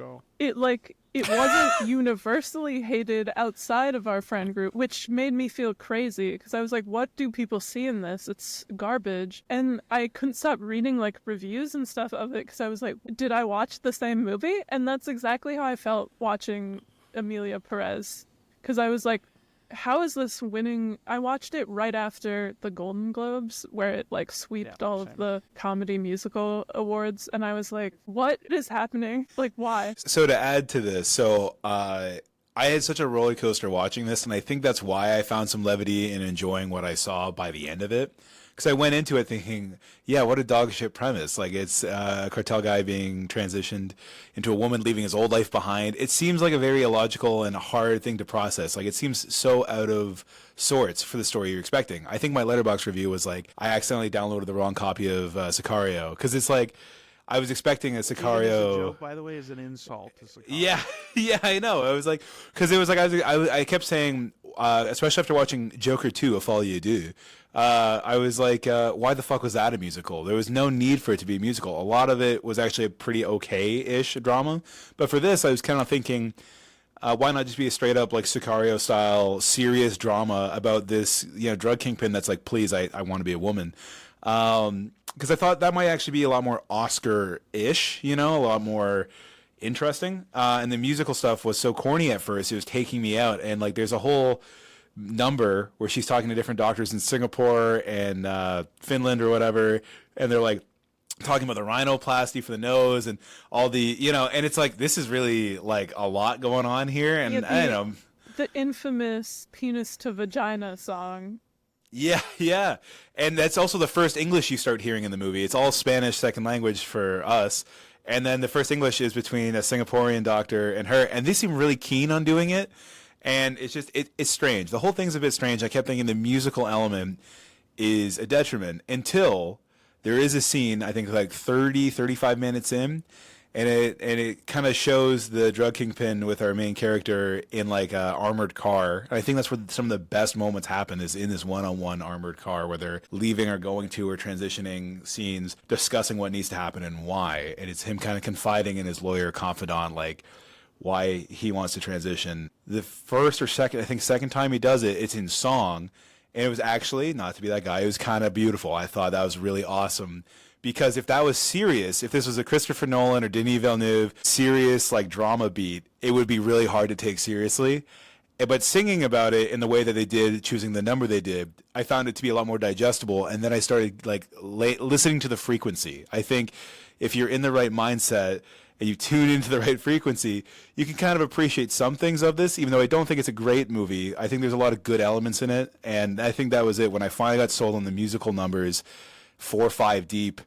[SPEAKER 2] It wasn't universally hated outside of our friend group, which made me feel crazy, because I was like, what do people see in this? It's garbage. And I couldn't stop reading like reviews and stuff of it, because I was like, did I watch the same movie? And that's exactly how I felt watching Emilia Pérez, because I was like, how is this winning? I watched it right after the Golden Globes, where it like sweeped all of the comedy musical awards, and I was like, what is happening? Like, why?
[SPEAKER 3] So to add to this, I had such a roller coaster watching this, and I think that's why I found some levity in enjoying what I saw by the end of it. Because I went into it thinking, yeah, what a dog shit premise. Like, it's a cartel guy being transitioned into a woman, leaving his old life behind. It seems like a very illogical and hard thing to process. Like, it seems so out of sorts for the story you're expecting. I think my Letterboxd review was like, I accidentally downloaded the wrong copy of Sicario. Because it's like, I was expecting a Sicario.
[SPEAKER 1] Even as a joke, by the way, is an insult to Sicario.
[SPEAKER 3] Yeah, I know. I was like, because it was like, I kept saying, especially after watching Joker 2, A Fall You Do, I was like, why the fuck was that a musical? There was no need for it to be a musical. A lot of it was actually a pretty okay-ish drama. But for this, I was kind of thinking, why not just be a straight up like Sicario style serious drama about this, drug kingpin that's like, please, I want to be a woman. Because I thought that might actually be a lot more Oscar-ish, a lot more interesting. And the musical stuff was so corny at first, it was taking me out. And like, there's a whole number where she's talking to different doctors in Singapore and Finland or whatever, and they're like talking about the rhinoplasty for the nose and all the, and it's like, this is really like a lot going on here. And I don't know.
[SPEAKER 2] The infamous penis to vagina song.
[SPEAKER 3] Yeah. And that's also the first English you start hearing in the movie. It's all Spanish second language for us. And then the first English is between a Singaporean doctor and her. And they seem really keen on doing it. And it's just, it's strange. The whole thing's a bit strange. I kept thinking the musical element is a detriment until there is a scene, I think like 35 minutes in, and it kind of shows the drug kingpin with our main character in like a armored car. And I think that's where some of the best moments happen, is in this one-on-one armored car where they're leaving or going to or transitioning scenes, discussing what needs to happen and why. And it's him kind of confiding in his lawyer confidant, like, why he wants to transition. The first or second time he does it, it's in song. And it was actually, not to be that guy, it was kind of beautiful. I thought that was really awesome. Because if that was serious, if this was a Christopher Nolan or Denis Villeneuve serious like drama beat, it would be really hard to take seriously. But singing about it in the way that they did, choosing the number they did, I found it to be a lot more digestible. And then I started like listening to the frequency. I think if you're in the right mindset and you tune into the right frequency, you can kind of appreciate some things of this, even though I don't think it's a great movie. I think there's a lot of good elements in it. And I think that was it. When I finally got sold on the musical numbers, 4 or 5 deep,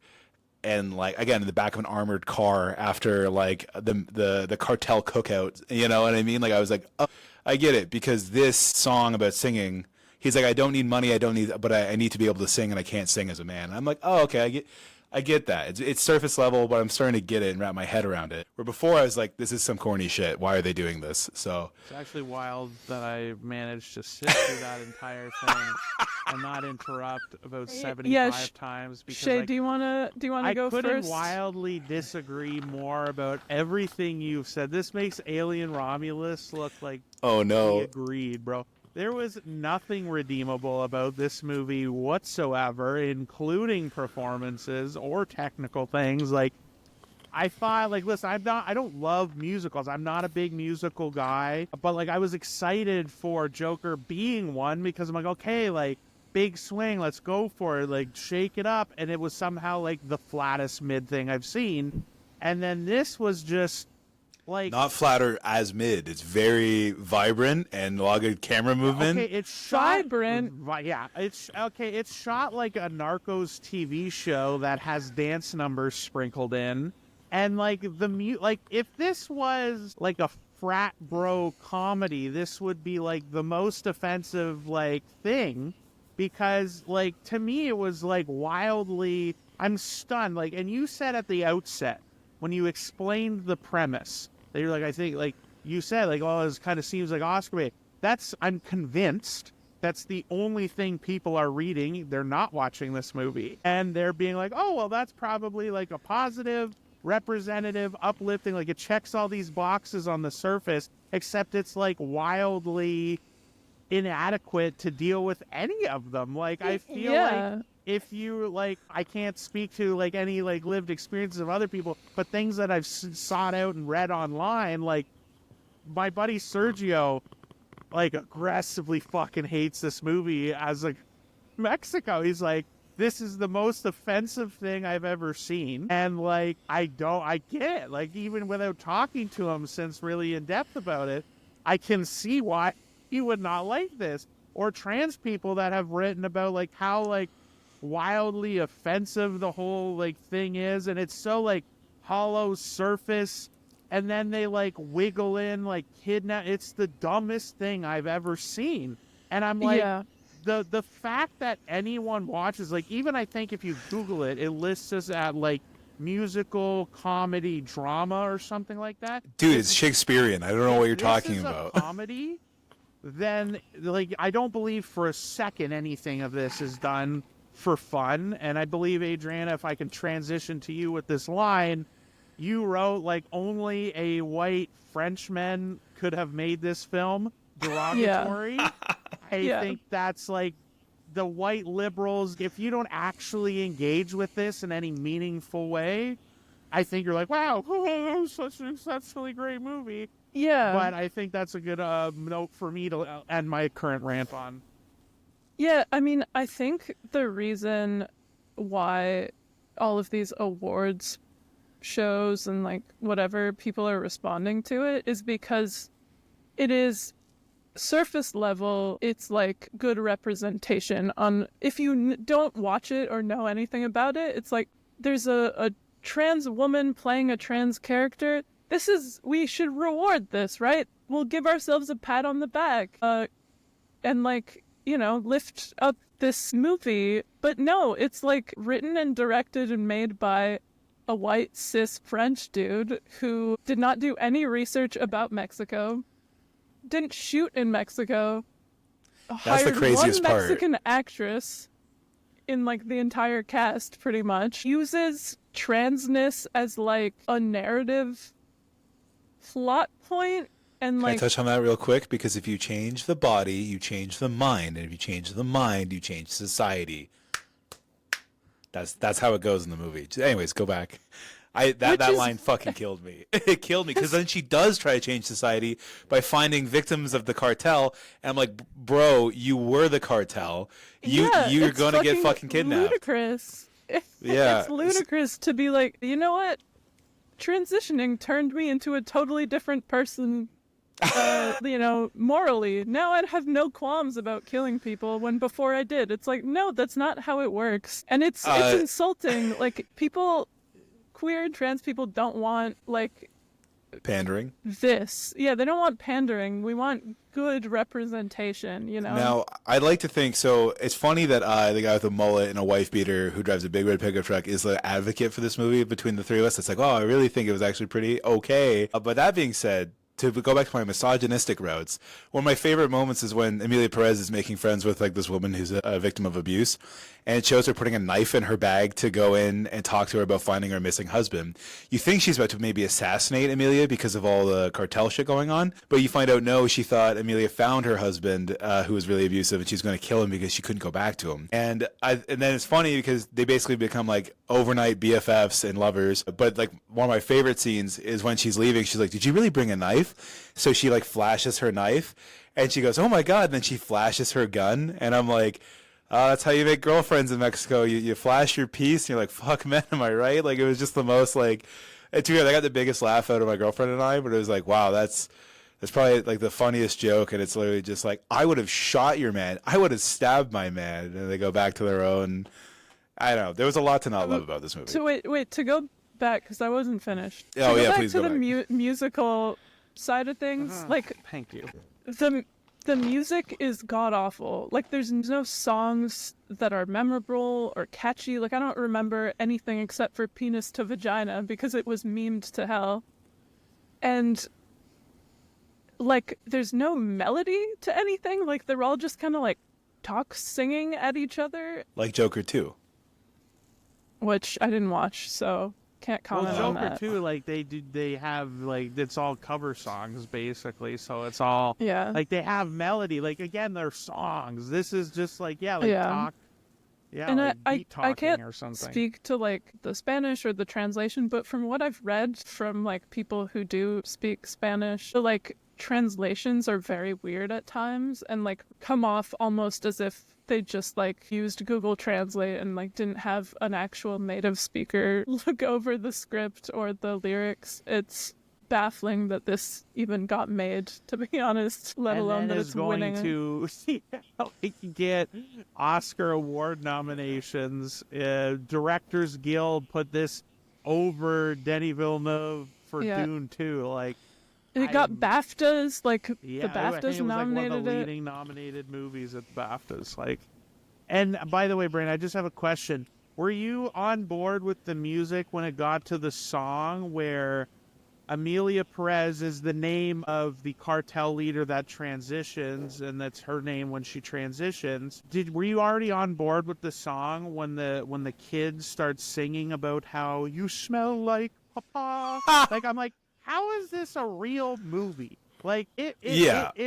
[SPEAKER 3] and like, again, in the back of an armored car after like the cartel cookout, you know what I mean? Like I was like, oh, I get it, because this song about singing, he's like, I don't need money, but I need to be able to sing, and I can't sing as a man. And I'm like, oh, okay, I get that. It's surface level, but I'm starting to get it and wrap my head around it. Where before I was like, this is some corny shit. Why are they doing this? So
[SPEAKER 1] it's actually wild that I managed to sit through that entire thing and not interrupt about 75 times. Because
[SPEAKER 2] Shea, do you wanna go first? I
[SPEAKER 1] couldn't wildly disagree more about everything you've said. This makes Alien Romulus look like,
[SPEAKER 3] oh no,
[SPEAKER 1] we agreed, bro. There was nothing redeemable about this movie whatsoever, including performances or technical things. Like, I thought, like, listen, I don't love musicals. I'm not a big musical guy, but like, I was excited for Joker being one, because I'm like, okay, like, big swing, let's go for it, like, shake it up. And it was somehow like the flattest mid thing I've seen. And then this was just like,
[SPEAKER 3] not flatter as mid. It's very vibrant and a lot of good camera movement.
[SPEAKER 1] Okay, it's shot
[SPEAKER 2] vibrant.
[SPEAKER 1] Yeah, it's okay. It's shot like a Narcos TV show that has dance numbers sprinkled in, and like like if this was like a frat bro comedy, this would be like the most offensive like thing, because like to me it was like wildly. I'm stunned. Like, and you said at the outset when you explained the premise, that you're like, I think, like, you said, like, oh, this kind of seems like Oscar bait. I'm convinced that's the only thing people are reading. They're not watching this movie. And they're being like, oh, well, that's probably, like, a positive, representative, uplifting. Like, it checks all these boxes on the surface, except it's, like, wildly inadequate to deal with any of them. Like, I feel like if you, like, I can't speak to, like, any, like, lived experiences of other people, but things that I've sought out and read online, like, my buddy Sergio, like, aggressively fucking hates this movie as, like, Mexico. He's like, this is the most offensive thing I've ever seen. And, like, I get it. Like, even without talking to him since really in depth about it, I can see why he would not like this. Or trans people that have written about, like, how, like, wildly offensive the whole like thing is, and it's so like hollow surface, and then they like wiggle in like kidnap. It's the dumbest thing I've ever seen. And I'm like, the fact that anyone watches, like, even I think if you Google it, it lists us at like musical comedy drama or something like that.
[SPEAKER 3] Dude, it's Shakespearean. I don't know what you're talking about.
[SPEAKER 1] Comedy, then like I don't believe for a second anything of this is done for fun. And I believe, Adriana, if I can transition to you with this line, you wrote like only a white Frenchman could have made this film derogatory. I think that's like the white liberals. If you don't actually engage with this in any meaningful way, I think you're like, wow, such an exceptionally great movie.
[SPEAKER 2] Yeah.
[SPEAKER 1] But I think that's a good note for me to end my current rant on.
[SPEAKER 2] Yeah, I mean, I think the reason why all of these awards shows and like whatever people are responding to it is because it is surface level. It's like good representation on, if you don't watch it or know anything about it, it's like there's a trans woman playing a trans character. We should reward this, right? We'll give ourselves a pat on the back and like, you know, lift up this movie. But no, it's like written and directed and made by a white cis French dude who did not do any research about Mexico, didn't shoot in Mexico,
[SPEAKER 3] That's the craziest
[SPEAKER 2] one
[SPEAKER 3] part.
[SPEAKER 2] Mexican actress in like the entire cast, pretty much, uses transness as like a narrative plot point and
[SPEAKER 3] Can I
[SPEAKER 2] like
[SPEAKER 3] touch on that real quick? Because if you change the body, you change the mind, and if you change the mind, you change society. That's how it goes in the movie. Anyways, go back. That line fucking killed me. It killed me because then she does try to change society by finding victims of the cartel, and I'm like, bro, you were the cartel. You're gonna get fucking kidnapped.
[SPEAKER 2] Ludicrous.
[SPEAKER 3] Yeah,
[SPEAKER 2] It's ludicrous to be like, you know what? Transitioning turned me into a totally different person. Morally. Now I'd have no qualms about killing people when before I did. It's like, no, that's not how it works. And it's insulting. Like, people, queer and trans people don't want, like...
[SPEAKER 3] pandering?
[SPEAKER 2] This. Yeah, they don't want pandering. We want good representation, you know?
[SPEAKER 3] Now, I'd like to think, so it's funny that the guy with a mullet and a wife beater who drives a big red pickup truck is the advocate for this movie between the three of us. It's like, oh, I really think it was actually pretty okay. But that being said, to go back to my misogynistic routes, one of my favorite moments is when Emilia Pérez is making friends with like this woman who's a victim of abuse, and it shows her putting a knife in her bag to go in and talk to her about finding her missing husband. You think she's about to maybe assassinate Emilia because of all the cartel shit going on, but you find out no, she thought Emilia found her husband who was really abusive, and she's going to kill him because she couldn't go back to him. And then it's funny because they basically become like overnight BFFs and lovers. But like one of my favorite scenes is when she's leaving, she's like, "Did you really bring a knife?" So she like flashes her knife, and she goes, "Oh my god!" And then she flashes her gun, and I'm like, that's how you make girlfriends in Mexico. You flash your piece, and you're like, fuck, man, am I right? Like, it was just the most, like, it's weird. I got the biggest laugh out of my girlfriend and I, but it was like, wow, that's probably, like, the funniest joke, and it's literally just like, I would have shot your man. I would have stabbed my man. And they go back to their own, I don't know. There was a lot to not love about this movie.
[SPEAKER 2] So wait, to go back, because I wasn't finished.
[SPEAKER 3] Oh, yeah, please
[SPEAKER 2] go
[SPEAKER 3] go
[SPEAKER 2] back. To
[SPEAKER 3] back.
[SPEAKER 2] the musical side of things, like...
[SPEAKER 1] Thank you.
[SPEAKER 2] The music is god-awful. Like, there's no songs that are memorable or catchy. Like, I don't remember anything except for Penis to Vagina because it was memed to hell. And, like, there's no melody to anything. Like, they're all just kind of, like, singing at each other.
[SPEAKER 3] Like Joker 2.
[SPEAKER 2] Which I didn't watch, so... can't comment on that.
[SPEAKER 1] Joker too, like they have like it's all cover songs basically, so it's all like they have melody. Like again, they're songs. This is just like talk,
[SPEAKER 2] and
[SPEAKER 1] like
[SPEAKER 2] I can't
[SPEAKER 1] or something.
[SPEAKER 2] speak to like the Spanish or the translation, but from what I've read from like people who do speak Spanish, like translations are very weird at times and like come off almost as if they just like used Google Translate and like didn't have an actual native speaker look over the script or the lyrics. It's baffling that this even got made, to be honest, let alone that it's winning.
[SPEAKER 1] To get Oscar award nominations. Directors Guild put this over Denis Villeneuve for Dune 2. Like,
[SPEAKER 2] it got BAFTAs, like the BAFTAs
[SPEAKER 1] I think it was
[SPEAKER 2] nominated
[SPEAKER 1] like one of the leading nominated movies at the BAFTAs. Like, and by the way, Brain, I just have a question. Were you on board with the music when it got to the song where Emilia Pérez is the name of the cartel leader that transitions, and that's her name when she transitions? Were you already on board with the song when the kids start singing about how you smell like papa? Like, I'm like, how is this a real movie? Like, it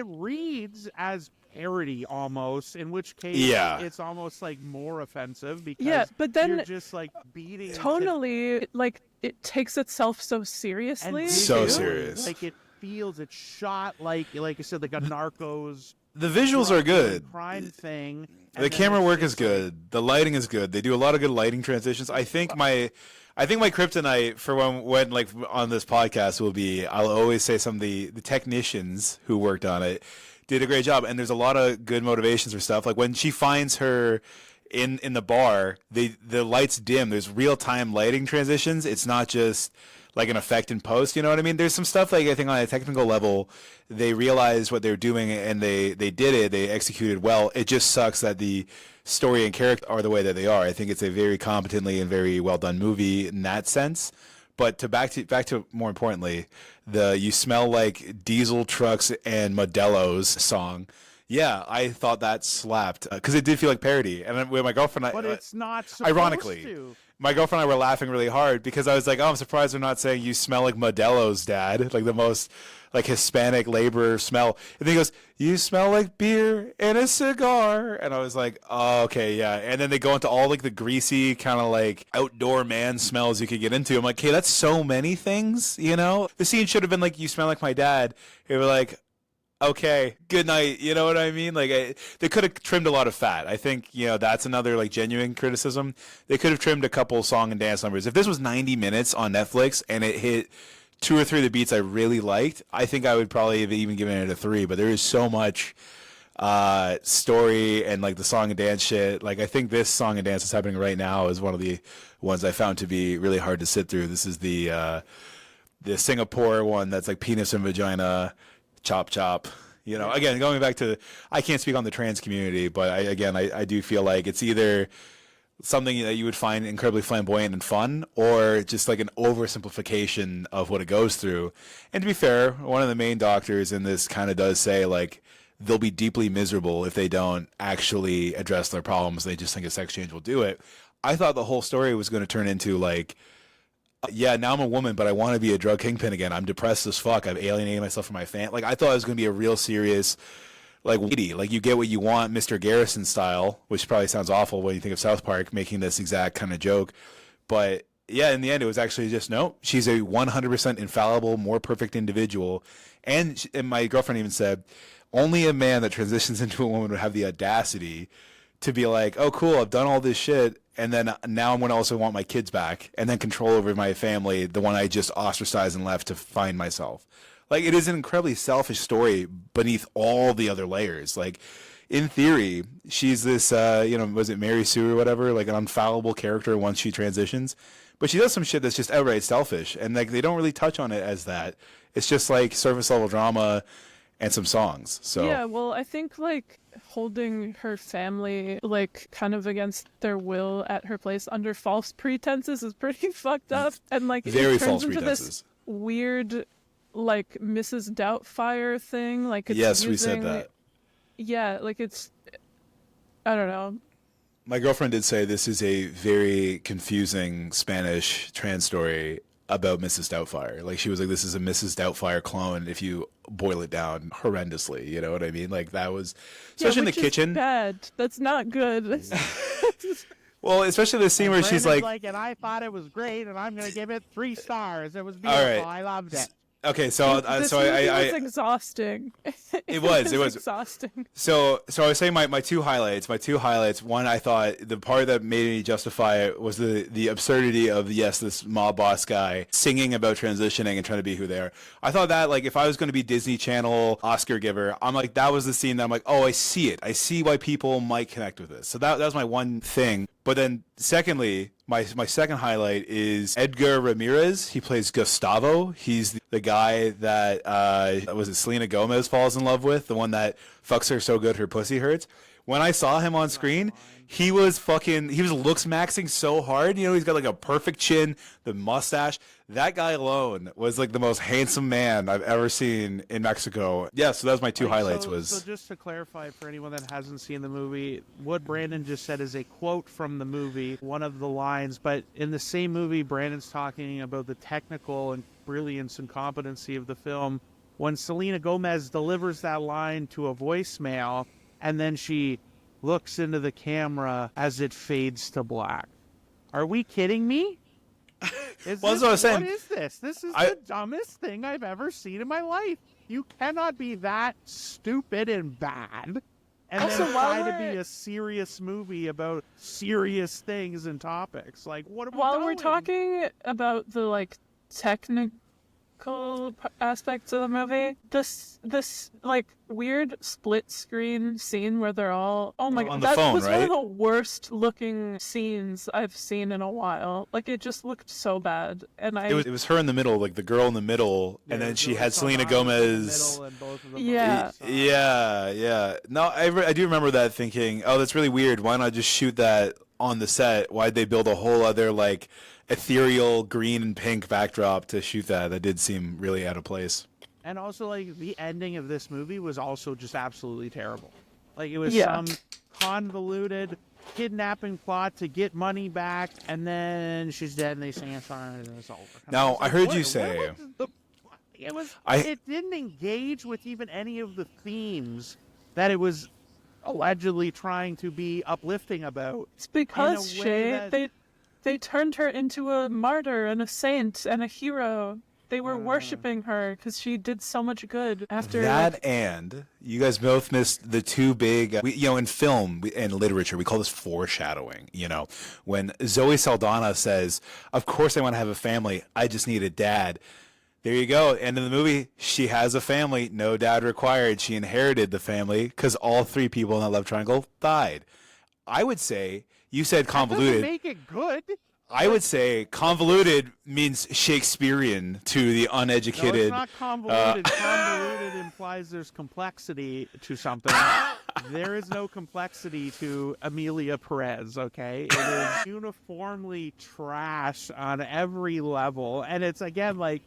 [SPEAKER 1] reads as parody almost, in which case it's almost like more offensive because
[SPEAKER 2] but then
[SPEAKER 1] you're just like beating
[SPEAKER 2] tonally like it takes itself so seriously.
[SPEAKER 3] So serious.
[SPEAKER 1] Like it's shot like I said, like a Narcos.
[SPEAKER 3] The visuals are good.
[SPEAKER 1] Crime thing.
[SPEAKER 3] The camera work is good. The lighting is good. They do a lot of good lighting transitions. I think my kryptonite for when like on this podcast will be, I'll always say some of the technicians who worked on it did a great job, and there's a lot of good motivations for stuff. Like when she finds her in the bar, the lights dim. There's real time lighting transitions. It's not just like an effect in post. You know what I mean? There's some stuff like I think on a technical level, they realized what they were doing and they did it. They executed well. It just sucks that the story and character are the way that they are. I think it's a very competently and very well done movie in that sense. But back to more importantly, the "You Smell Like Diesel Trucks and Modelo's" song. Yeah, I thought that slapped because it did feel like parody. And with my girlfriend,
[SPEAKER 1] but it's not supposed
[SPEAKER 3] ironically,
[SPEAKER 1] to.
[SPEAKER 3] My girlfriend and I were laughing really hard because I was like, oh, I'm surprised they're not saying you smell like Modelo's dad, like the most like Hispanic laborer smell. And then he goes, you smell like beer and a cigar. And I was like, oh, okay, yeah. And then they go into all like the greasy kind of like outdoor man smells you could get into. I'm like, hey, that's so many things, you know? The scene should have been like, you smell like my dad. They were like, okay, good night. You know what I mean? Like they could have trimmed a lot of fat. I think, you know, that's another like genuine criticism. They could have trimmed a couple song and dance numbers. If this was 90 minutes on Netflix and it hit 2 or 3 of the beats I really liked, I think I would probably have even given it a 3. But there is so much story and like the song and dance shit. Like I think this song and dance that's happening right now is one of the ones I found to be really hard to sit through. This is the Singapore one that's like penis and vagina. Chop chop, you know. Again, going back to, I can't speak on the trans community, but I do feel like it's either something that you would find incredibly flamboyant and fun, or just like an oversimplification of what it goes through. And to be fair, one of the main doctors in this kind of does say like they'll be deeply miserable if they don't actually address their problems. They just think a sex change will do it. I thought the whole story was going to turn into like, yeah, now I'm a woman, but I want to be a drug kingpin again. I'm depressed as fuck. I've alienated myself from my fan. Like, I thought it was going to be a real serious, like, witty. Like, you get what you want, Mr. Garrison style, which probably sounds awful when you think of South Park making this exact kind of joke. But, yeah, in the end, it was actually just, no, she's a 100% infallible, more perfect individual. And my girlfriend even said, only a man that transitions into a woman would have the audacity to be like, oh, cool, I've done all this shit, and then now I'm going to also want my kids back, and then control over my family, the one I just ostracized and left to find myself. Like, it is an incredibly selfish story beneath all the other layers. Like, in theory, she's this, was it Mary Sue or whatever, like an infallible character once she transitions. But she does some shit that's just outright selfish, and like they don't really touch on it as that. It's just like surface level drama and some songs. So
[SPEAKER 2] yeah, well, I think like holding her family like kind of against their will at her place under false pretenses is pretty fucked up, and like
[SPEAKER 3] very
[SPEAKER 2] it turns
[SPEAKER 3] false
[SPEAKER 2] into
[SPEAKER 3] pretenses.
[SPEAKER 2] this weird like Mrs. Doubtfire thing. Like it's
[SPEAKER 3] yes,
[SPEAKER 2] using,
[SPEAKER 3] we said that.
[SPEAKER 2] Yeah, like it's, I don't know.
[SPEAKER 3] My girlfriend did say this is a very confusing Spanish trans story about Mrs. Doubtfire. Like, she was like, this is a Mrs. Doubtfire clone if you boil it down horrendously. You know what I mean? Like, that was, especially in the kitchen.
[SPEAKER 2] Bad. That's not good.
[SPEAKER 3] Well, especially the scene where she's like,
[SPEAKER 1] and I thought it was great, and I'm going to give it 3 stars. It was beautiful.
[SPEAKER 3] All right.
[SPEAKER 1] I loved it.
[SPEAKER 3] Okay, so
[SPEAKER 2] this movie was exhausting.
[SPEAKER 3] It was
[SPEAKER 2] exhausting.
[SPEAKER 3] So I was saying my two highlights. One, I thought the part that made me justify it was the absurdity of, yes, this mob boss guy singing about transitioning and trying to be who they are. I thought that, like, if I was going to be Disney Channel Oscar giver, I'm like, that was the scene that I'm like, oh, I see it. I see why people might connect with this. So that was my one thing. But then, secondly, my second highlight is Edgar Ramirez. He plays Gustavo. He's the guy that was it Selena Gomez falls in love with, the one that fucks her so good her pussy hurts. When I saw him on screen, he was looks maxing so hard. You know, he's got like a perfect chin, the mustache. That guy alone was like the most handsome man I've ever seen in Mexico. Yeah, so that was my two highlights.
[SPEAKER 1] So just to clarify for anyone that hasn't seen the movie, what Brandon just said is a quote from the movie, one of the lines. But in the same movie, Brandon's talking about the technical and brilliance and competency of the film. When Selena Gomez delivers that line to a voicemail, and then she looks into the camera as it fades to black. Are we kidding me?
[SPEAKER 3] That's what I was saying.
[SPEAKER 1] What is this? This is the dumbest thing I've ever seen in my life. You cannot be that stupid and bad and
[SPEAKER 2] also,
[SPEAKER 1] then try to be a serious movie about serious things and topics. Like, what are we
[SPEAKER 2] While
[SPEAKER 1] doing?
[SPEAKER 2] we're talking about the like technical aspects of the movie, this like weird split screen scene where they're all on the phone, was
[SPEAKER 3] right?
[SPEAKER 2] One of the worst looking scenes I've seen in a while. Like, it just looked so bad, and it
[SPEAKER 3] was her in the middle, like the girl in the middle, and then she had Selena Gomez.
[SPEAKER 2] Yeah.
[SPEAKER 3] No, I do remember that, thinking, oh, that's really weird. Why not just shoot that on the set? Why'd they build a whole other like ethereal green and pink backdrop to shoot that? That did seem really out of place.
[SPEAKER 1] And also, like, the ending of this movie was also just absolutely terrible. Like, it was some convoluted kidnapping plot to get money back, and then she's dead, and they sing a song, and it's over. And
[SPEAKER 3] Now, I heard you say...
[SPEAKER 1] It didn't engage with even any of the themes that it was allegedly trying to be uplifting about.
[SPEAKER 2] It's because, Shea, they turned her into a martyr and a saint and a hero. They were worshiping her because she did so much good after
[SPEAKER 3] that. And you guys both missed the two big, in film and literature, we call this foreshadowing. When Zoe Saldana says, "Of course I want to have a family. I just need a dad." There you go. End of the movie. She has a family. No dad required. She inherited the family because all three people in that love triangle died. I would say, you said convoluted.
[SPEAKER 1] That doesn't make it good.
[SPEAKER 3] I would say convoluted means Shakespearean to the uneducated.
[SPEAKER 1] No, it's not convoluted. Convoluted implies there's complexity to something. There is no complexity to Emilia Pérez, okay? It is uniformly trash on every level. And it's, again, like,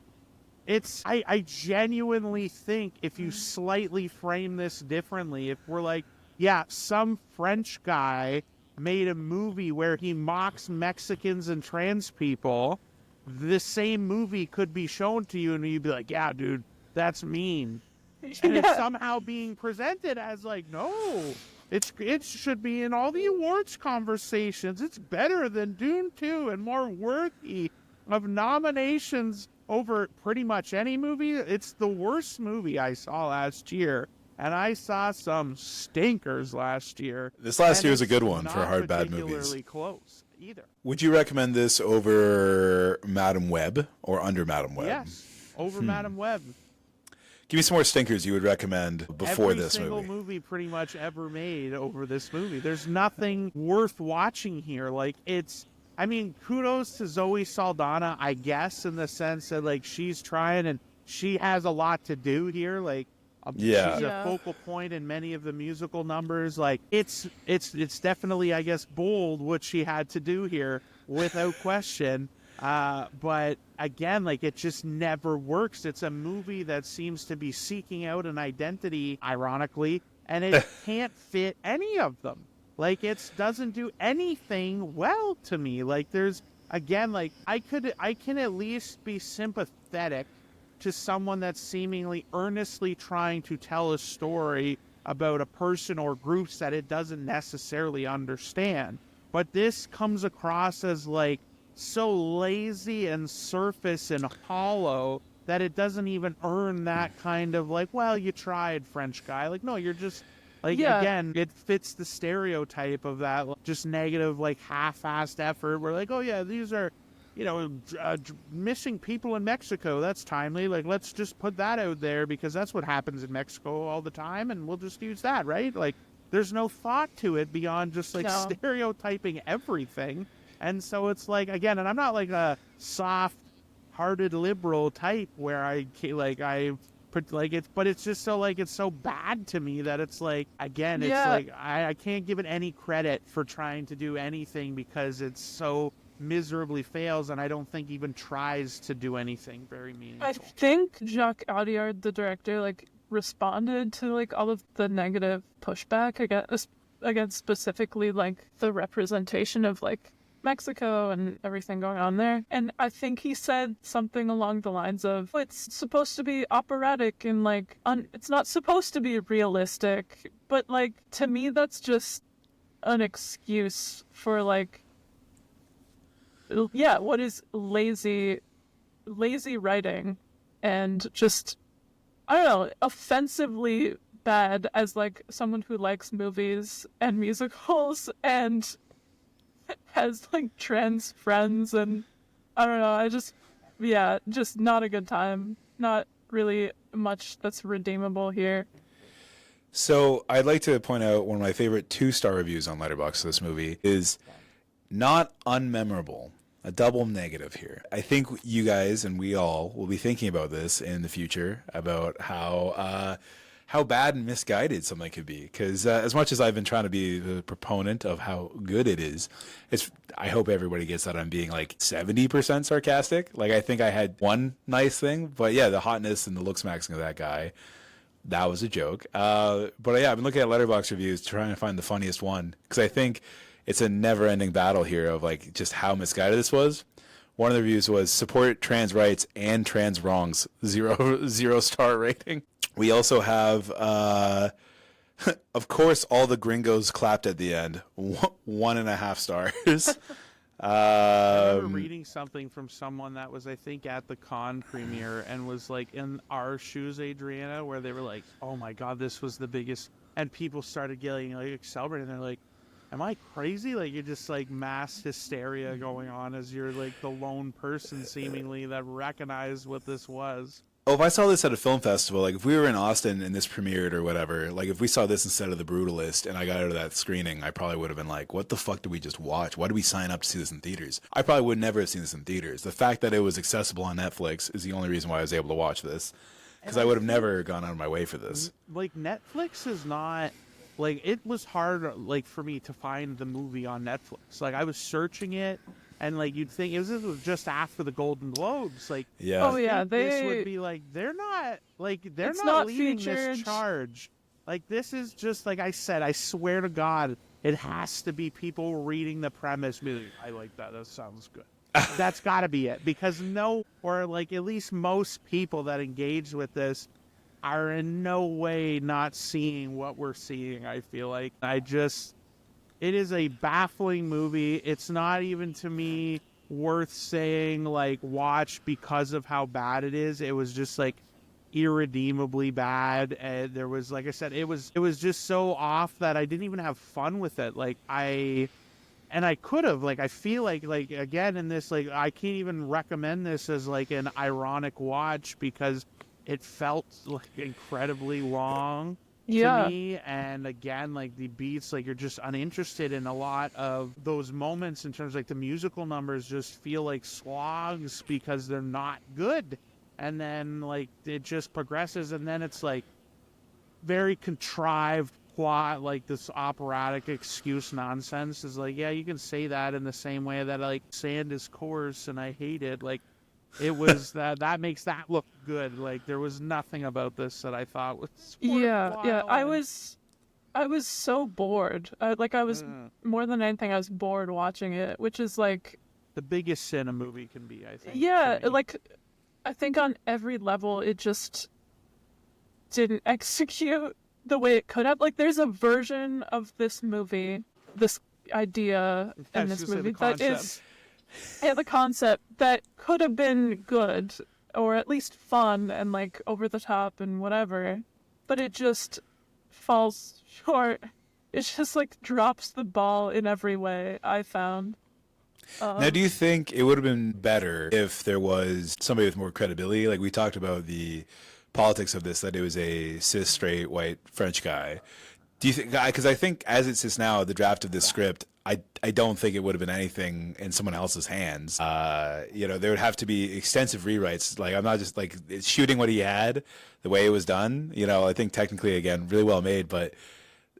[SPEAKER 1] I genuinely think if you slightly frame this differently, if we're like, yeah, some French guy made a movie where he mocks Mexicans and trans people, the same movie could be shown to you and you'd be like, yeah, dude, that's mean. And it's somehow being presented as like, no, it should be in all the awards conversations. It's better than Dune 2 and more worthy of nominations over pretty much any movie. It's the worst movie I saw last year, and I saw some stinkers last year.
[SPEAKER 3] This last year was a good one for hard bad movies.
[SPEAKER 1] Not particularly close either.
[SPEAKER 3] Would you recommend this over Madam Web or under Madam Web?
[SPEAKER 1] Yes, over Madam Web.
[SPEAKER 3] Give me some more stinkers you would recommend before this movie.
[SPEAKER 1] Every single movie pretty much ever made over this movie. There's nothing worth watching here. Like, I mean, kudos to Zoe Saldana, I guess, in the sense that, like, she's trying and she has a lot to do here. Like, she's a focal point in many of the musical numbers. Like, it's definitely, I guess, bold what she had to do here, without question. But again, like, it just never works. It's a movie that seems to be seeking out an identity, ironically, and it can't fit any of them. Like, it doesn't do anything well to me. Like, there's, again, like, I can at least be sympathetic to someone that's seemingly earnestly trying to tell a story about a person or groups that it doesn't necessarily understand. But this comes across as, like, so lazy and surface and hollow that it doesn't even earn that kind of, like, well, you tried, French guy. Like, no, you're just... Like, again, it fits the stereotype of that just negative, like, half-assed effort. We're like, oh, yeah, these are, missing people in Mexico. That's timely. Like, let's just put that out there because that's what happens in Mexico all the time, and we'll just use that, right? Like, there's no thought to it beyond just, like, stereotyping everything. And so it's like, again, and I'm not, like, a soft-hearted liberal type where but it's just so, like, it's so bad to me that it's like, again, it's like I can't give it any credit for trying to do anything because it's so miserably fails, and I don't think even tries to do anything very meaningful.
[SPEAKER 2] I think Jacques Audiard, the director, like, responded to, like, all of the negative pushback against specifically, like, the representation of, like, Mexico and everything going on there. And I think he said something along the lines of, it's supposed to be operatic and, like, it's not supposed to be realistic. But, like, to me, that's just an excuse for, like, what is lazy writing and just, I don't know, offensively bad as, like, someone who likes movies and musicals and has, like, trans friends, and I don't know, just not a good time. Not really much that's redeemable here.
[SPEAKER 3] So I'd like to point out one of my favorite 2-star reviews on Letterboxd of this movie is not unmemorable. A double negative here. I think you guys and we all will be thinking about this in the future, about how bad and misguided something could be. Because as much as I've been trying to be the proponent of how good it is, I hope everybody gets that I'm being like 70% sarcastic. Like, I think I had one nice thing, but yeah, the hotness and the looks maxing of that guy, that was a joke. But yeah, I've been looking at Letterboxd reviews trying to find the funniest one, because I think it's a never-ending battle here of like just how misguided this was. One of the reviews was support trans rights and trans wrongs, zero star rating. We also have, of course, all the gringos clapped at the end, 1.5 stars.
[SPEAKER 1] I remember reading something from someone that was, I think, at the con premiere and was like in our shoes, Adriana, where they were like, "Oh my God, this was the biggest," and people started getting like celebrating. They're like, "Am I crazy?" Like you're just like mass hysteria going on as you're like the lone person seemingly that recognized what this was.
[SPEAKER 3] Oh, if I saw this at a film festival, like if we were in Austin and this premiered or whatever, like if we saw this instead of The Brutalist and I got out of that screening, I probably would have been like, what the fuck did we just watch? Why did we sign up to see this in theaters? I probably would never have seen this in theaters. The fact that it was accessible on Netflix is the only reason why I was able to watch this. Because I would have never gone out of my way for this.
[SPEAKER 1] Like Netflix is not, like it was hard like for me to find the movie on Netflix. Like I was searching it. And like you'd think this was just after the Golden Globes, like
[SPEAKER 3] yeah,
[SPEAKER 2] oh yeah,
[SPEAKER 1] this would be like they're not
[SPEAKER 2] it's
[SPEAKER 1] not
[SPEAKER 2] not
[SPEAKER 1] leading
[SPEAKER 2] featured.
[SPEAKER 1] this charge. Like this is just like I said, I swear to God, it has to be people reading the premise. Being like, I like that. That sounds good. That's got to be it because or like at least most people that engage with this are in no way not seeing what we're seeing. I feel like it is a baffling movie. It's not even to me worth saying like watch because of how bad it is. It was just like irredeemably bad. And there was, like I said, it was just so off that I didn't even have fun with it. Like I could have, like, I feel like again in this, like I can't even recommend this as like an ironic watch because it felt like incredibly long.
[SPEAKER 2] Yeah.
[SPEAKER 1] To me, and again, like the beats, like you're just uninterested in a lot of those moments in terms of like the musical numbers just feel like slogs because they're not good. And then like it just progresses and then it's like very contrived plot, like this operatic excuse nonsense is like, yeah, you can say that in the same way that like sand is coarse and I hate it. Like it was that makes that look good. Like there was nothing about this that I thought was
[SPEAKER 2] yeah. I was so bored. I was more than anything. I was bored watching it, which is like
[SPEAKER 1] the biggest sin a movie can be. I think.
[SPEAKER 2] Yeah, like I think on every level it just didn't execute the way it could have. Like there's a version of this movie, this idea in this movie that is. Yeah, the concept that could have been good, or at least fun and like over the top and whatever, but it just falls short. It just like drops the ball in every way, I found.
[SPEAKER 3] Now, do you think it would have been better if there was somebody with more credibility? Like we talked about the politics of this, that it was a cis, straight, white French guy. Do you think, because I think as it sits now, the draft of this script, I don't think it would have been anything in someone else's hands. There would have to be extensive rewrites. Like I'm not just like shooting what he had, the way it was done. I think technically, again, really well made, but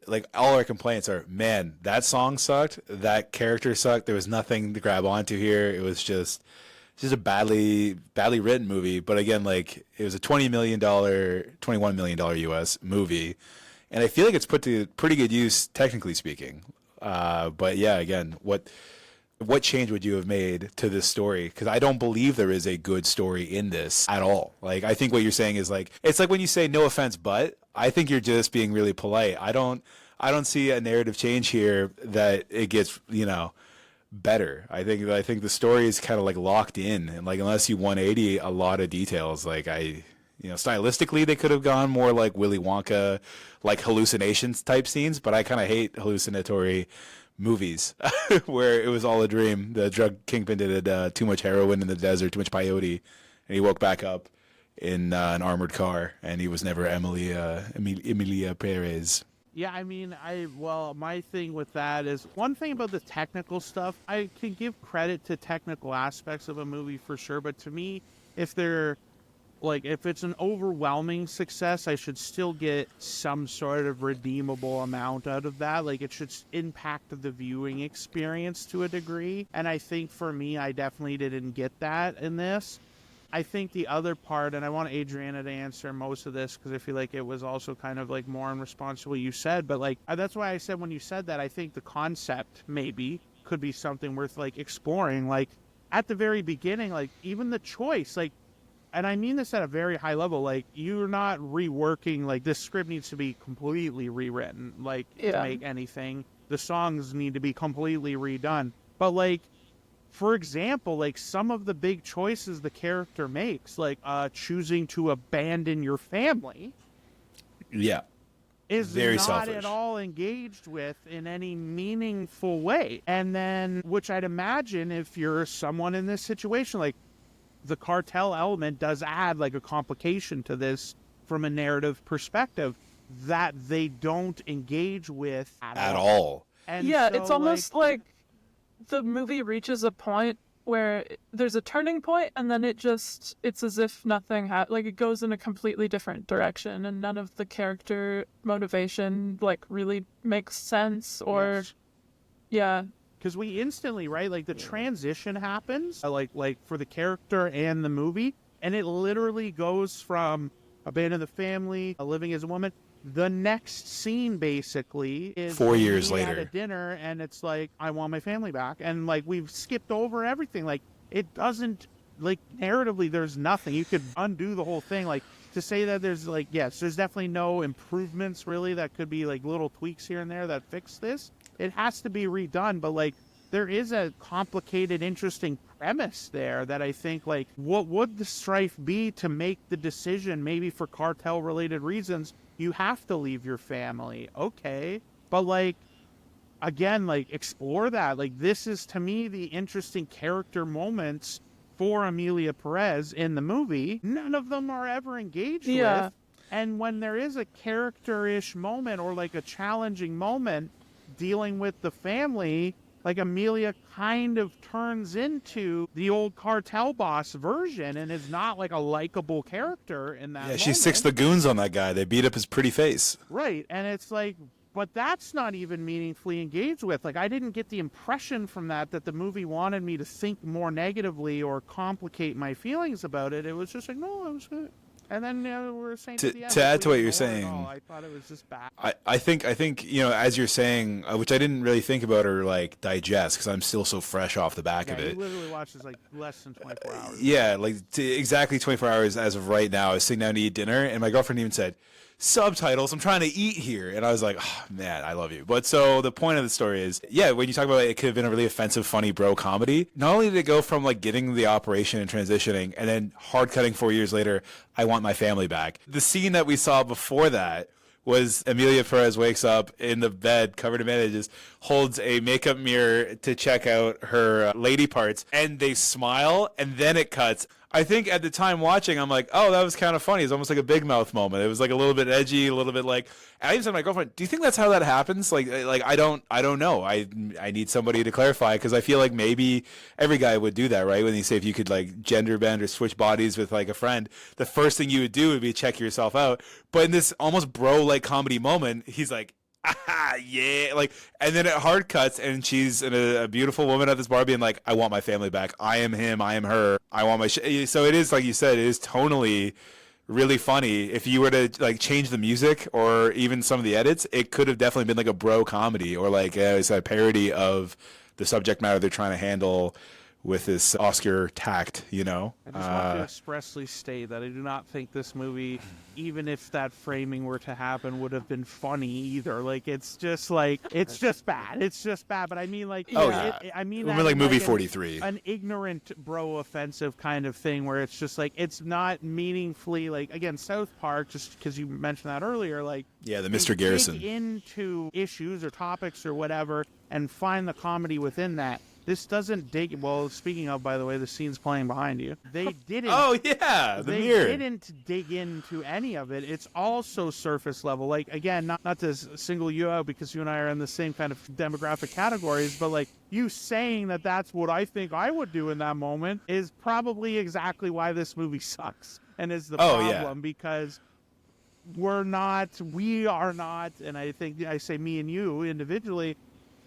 [SPEAKER 3] like all our complaints are, man, that song sucked, that character sucked. There was nothing to grab onto here. It was just a badly written movie. But again, like it was a $21 million US movie. And I feel like it's put to pretty good use, technically speaking. But yeah, again, what change would you have made to this story? Because I don't believe there is a good story in this at all. Like, I think what you're saying is like, it's like when you say no offense, but I think you're just being really polite. I don't see a narrative change here that it gets, better. I think the story is kind of like locked in, and like unless you 180 a lot of details, like stylistically they could have gone more like Willy Wonka, like hallucinations type scenes, but I kind of hate hallucinatory movies where it was all a dream. The drug kingpin did too much heroin in the desert, too much peyote, and he woke back up in an armored car, and he was never Emilia Pérez.
[SPEAKER 1] Yeah, I mean, my thing with that is one thing about the technical stuff. I can give credit to technical aspects of a movie for sure, but to me, if it's an overwhelming success, I should still get some sort of redeemable amount out of that. Like it should impact the viewing experience to a degree. And I think for me, I definitely didn't get that in this. I think the other part, and I want Adriana to answer most of this because I feel like it was also kind of like more in response to what you said, but like that's why I said when you said that, I think the concept maybe could be something worth like exploring. Like at the very beginning, like even the choice, like, and I mean this at a very high level, like you're not reworking, like this script needs to be completely rewritten, like to make anything. The songs need to be completely redone. But like, for example, like some of the big choices the character makes, like choosing to abandon your family.
[SPEAKER 3] Yeah.
[SPEAKER 1] Is
[SPEAKER 3] very
[SPEAKER 1] not
[SPEAKER 3] selfish.
[SPEAKER 1] at all engaged with in any meaningful way. And then, which I'd imagine if you're someone in this situation, like the cartel element does add like a complication to this from a narrative perspective that they don't engage with at all. And
[SPEAKER 2] yeah,
[SPEAKER 1] so,
[SPEAKER 2] it's almost like the movie reaches a point where there's a turning point and then it's as if nothing like it goes in a completely different direction and none of the character motivation like really makes sense or yeah.
[SPEAKER 1] Because we instantly, right, like the transition happens, like for the character and the movie, and it literally goes from abandon the family, living as a woman. The next scene basically is
[SPEAKER 3] 4 years
[SPEAKER 1] me
[SPEAKER 3] later
[SPEAKER 1] at a dinner, and it's like I want my family back, and like we've skipped over everything. Like it doesn't, like narratively, there's nothing. You could undo the whole thing. Like to say that there's like yes, there's definitely no improvements really. That could be like little tweaks here and there that fix this. It has to be redone, but like there is a complicated, interesting premise there that I think like what would the strife be to make the decision maybe for cartel related reasons you have to leave your family, okay, but like again, like explore that. Like this is to me the interesting character moments for Emilia Pérez in the movie. None of them are ever engaged with, and when there is a character-ish moment or like a challenging moment dealing with the family, like Emilia kind of turns into the old cartel boss version and is not like a likable character in that moment.
[SPEAKER 3] She sicks the goons on that guy. They beat up his pretty face.
[SPEAKER 1] Right, and it's like, but that's not even meaningfully engaged with. Like I didn't get the impression from that the movie wanted me to think more negatively or complicate my feelings about it. It was just like, no, it was good. And then we're saying
[SPEAKER 3] to add to what you're saying,
[SPEAKER 1] I thought it was just bad.
[SPEAKER 3] I think as you're saying, which I didn't really think about or like digest because I'm still so fresh off the back of it.
[SPEAKER 1] You literally watched this like less than 24 hours.
[SPEAKER 3] Yeah, like exactly 24 hours as of right now. I was sitting down to eat dinner, and my girlfriend even said, "Subtitles. I'm trying to eat here," and I was like, oh, "Man, I love you." But so the point of the story is, when you talk about it could have been a really offensive, funny bro comedy. Not only did it go from like getting the operation and transitioning, and then hard cutting 4 years later, I want my family back. The scene that we saw before that was Emilia Pérez wakes up in the bed covered in bandages, holds a makeup mirror to check out her lady parts, and they smile, and then it cuts. I think at the time watching, I'm like, oh, that was kind of funny. It's almost like a Big Mouth moment. It was like a little bit edgy, a little bit like. And I even said to my girlfriend, "Do you think that's how that happens?" Like I don't know. I need somebody to clarify because I feel like maybe every guy would do that, right? When you say if you could like gender bend or switch bodies with like a friend, the first thing you would do would be check yourself out. But in this almost bro-like comedy moment, he's like, ah, yeah, like, and then it hard cuts, and she's a beautiful woman at this bar being like, I want my family back. I am him. I am her. I want my so it is, like you said, it is tonally really funny. If you were to like change the music or even some of the edits, it could have definitely been like a bro comedy or like it's a parody of the subject matter they're trying to handle with this Oscar tact, I just
[SPEAKER 1] want to expressly state that I do not think this movie, even if that framing were to happen, would have been funny either. Like, it's just bad. It's just bad. But I mean, like, I mean,
[SPEAKER 3] like movie 43,
[SPEAKER 1] an ignorant bro offensive kind of thing where it's just like it's not meaningfully like again South Park. Just because you mentioned that earlier, like
[SPEAKER 3] the Mr. Garrison
[SPEAKER 1] dig into issues or topics or whatever and find the comedy within that. This doesn't dig. Well, speaking of, by the way, the scene's playing behind you. They didn't.
[SPEAKER 3] Oh yeah, the mirror.
[SPEAKER 1] They didn't dig into any of it. It's also surface level. Like again, not to single you out because you and I are in the same kind of demographic categories, but like you saying that that's what I think I would do in that moment is probably exactly why this movie sucks and is the problem because we are not, and I think I say me and you individually.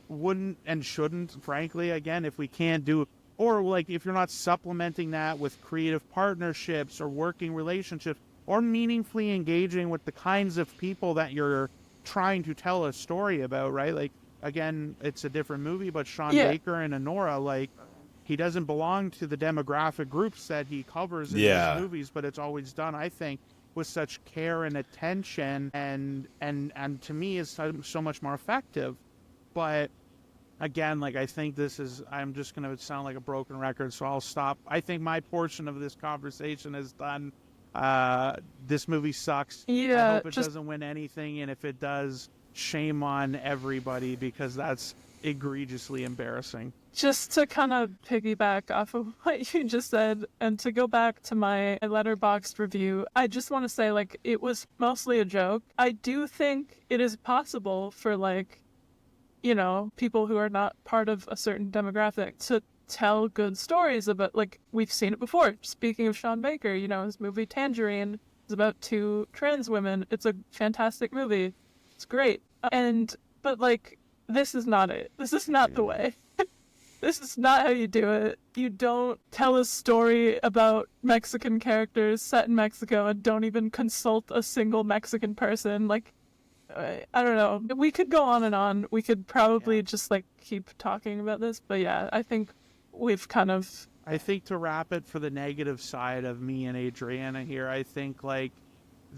[SPEAKER 1] Wouldn't and shouldn't, frankly, again, if we can't do or like if you're not supplementing that with creative partnerships or working relationships or meaningfully engaging with the kinds of people that you're trying to tell a story about, right? Like, again, it's a different movie, but Sean Baker and Honora, like, he doesn't belong to the demographic groups that he covers in his movies, but it's always done, I think, with such care and attention, and to me is so much more effective. But again, like, I think I'm just going to sound like a broken record, so I'll stop. I think my portion of this conversation is done. This movie sucks.
[SPEAKER 2] Yeah,
[SPEAKER 1] I hope it doesn't win anything, and if it does, shame on everybody, because that's egregiously embarrassing.
[SPEAKER 2] Just to kind of piggyback off of what you just said, and to go back to my Letterboxd review, I just want to say, like, it was mostly a joke. I do think it is possible for, like, you know, people who are not part of a certain demographic to tell good stories about, like, we've seen it before. Speaking of Sean Baker, you know, his movie Tangerine is about 2 trans women. It's a fantastic movie. It's great. But like, this is not it. This is not the way. This is not how you do it. You don't tell a story about Mexican characters set in Mexico and don't even consult a single Mexican person. Like, I don't know. We could go on and on. We could probably just, like, keep talking about this. But yeah, I think we've kind of...
[SPEAKER 1] I think to wrap it for the negative side of me and Adriana here, I think, like,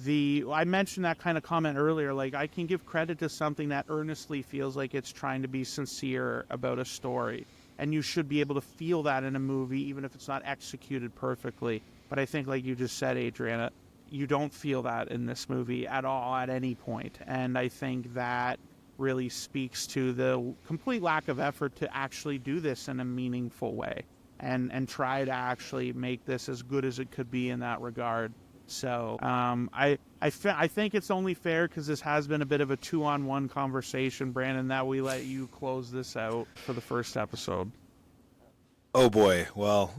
[SPEAKER 1] I mentioned that kind of comment earlier, like, I can give credit to something that earnestly feels like it's trying to be sincere about a story. And you should be able to feel that in a movie, even if it's not executed perfectly. But I think, like you just said, Adriana, you don't feel that in this movie at all at any point. And I think that really speaks to the complete lack of effort to actually do this in a meaningful way and try to actually make this as good as it could be in that regard. So I think it's only fair, because this has been a bit of a 2-on-1 conversation, Brandon, that we let you close this out for the first episode.
[SPEAKER 3] Oh boy, well,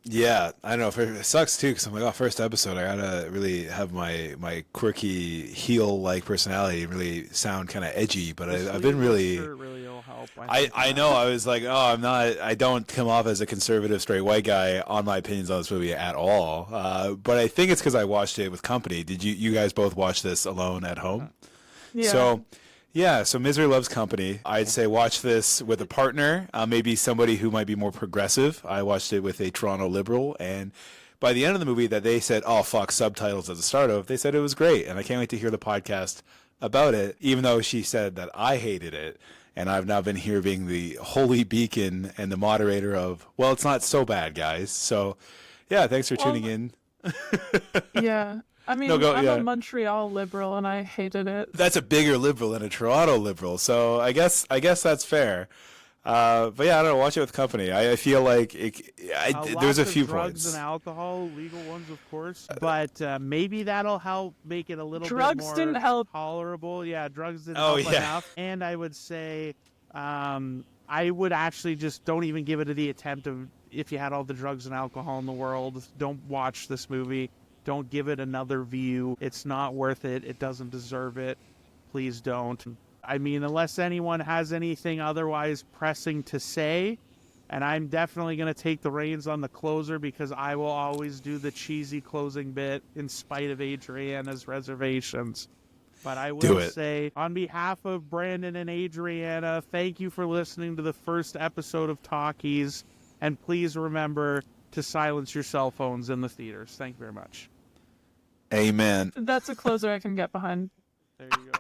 [SPEAKER 3] yeah, I don't know. It sucks too, because I'm like, first episode, I gotta really have my quirky heel-like personality really sound kind of edgy. But I've been really. Will help. I know. I was like, I don't come off as a conservative straight white guy on my opinions on this movie at all. But I think it's because I watched it with company. Did you guys both watch this alone at home? Yeah. So Misery Loves Company. I'd say watch this with a partner, maybe somebody who might be more progressive. I watched it with a Toronto liberal, and by the end of the movie that they said, oh, fuck, subtitles at the start of, they said it was great. And I can't wait to hear the podcast about it, even though she said that I hated it. And I've now been here being the holy beacon and the moderator of, well, it's not so bad, guys. So, yeah, thanks for tuning in.
[SPEAKER 2] Yeah. I mean, I'm a Montreal liberal, and I hated it.
[SPEAKER 3] That's a bigger liberal than a Toronto liberal, so I guess that's fair. But yeah, I don't know. Watch it with company. I feel like there's a few
[SPEAKER 1] drugs
[SPEAKER 3] points.
[SPEAKER 1] And alcohol, legal ones, of course. But maybe that'll help make it a little
[SPEAKER 2] drugs
[SPEAKER 1] bit more
[SPEAKER 2] didn't help.
[SPEAKER 1] tolerable. Yeah, drugs didn't help enough. And I would say, I would actually just don't even give it the attempt of, if you had all the drugs and alcohol in the world, don't watch this movie. Don't give it another view. It's not worth it. It doesn't deserve it. Please don't. I mean, unless anyone has anything otherwise pressing to say, and I'm definitely going to take the reins on the closer, because I will always do the cheesy closing bit in spite of Adriana's reservations. But I will say, on behalf of Brandon and Adriana, thank you for listening to the first episode of Talkies, and please remember to silence your cell phones in the theaters. Thank you very much.
[SPEAKER 3] Amen.
[SPEAKER 2] That's a closer I can get behind.
[SPEAKER 1] There you go.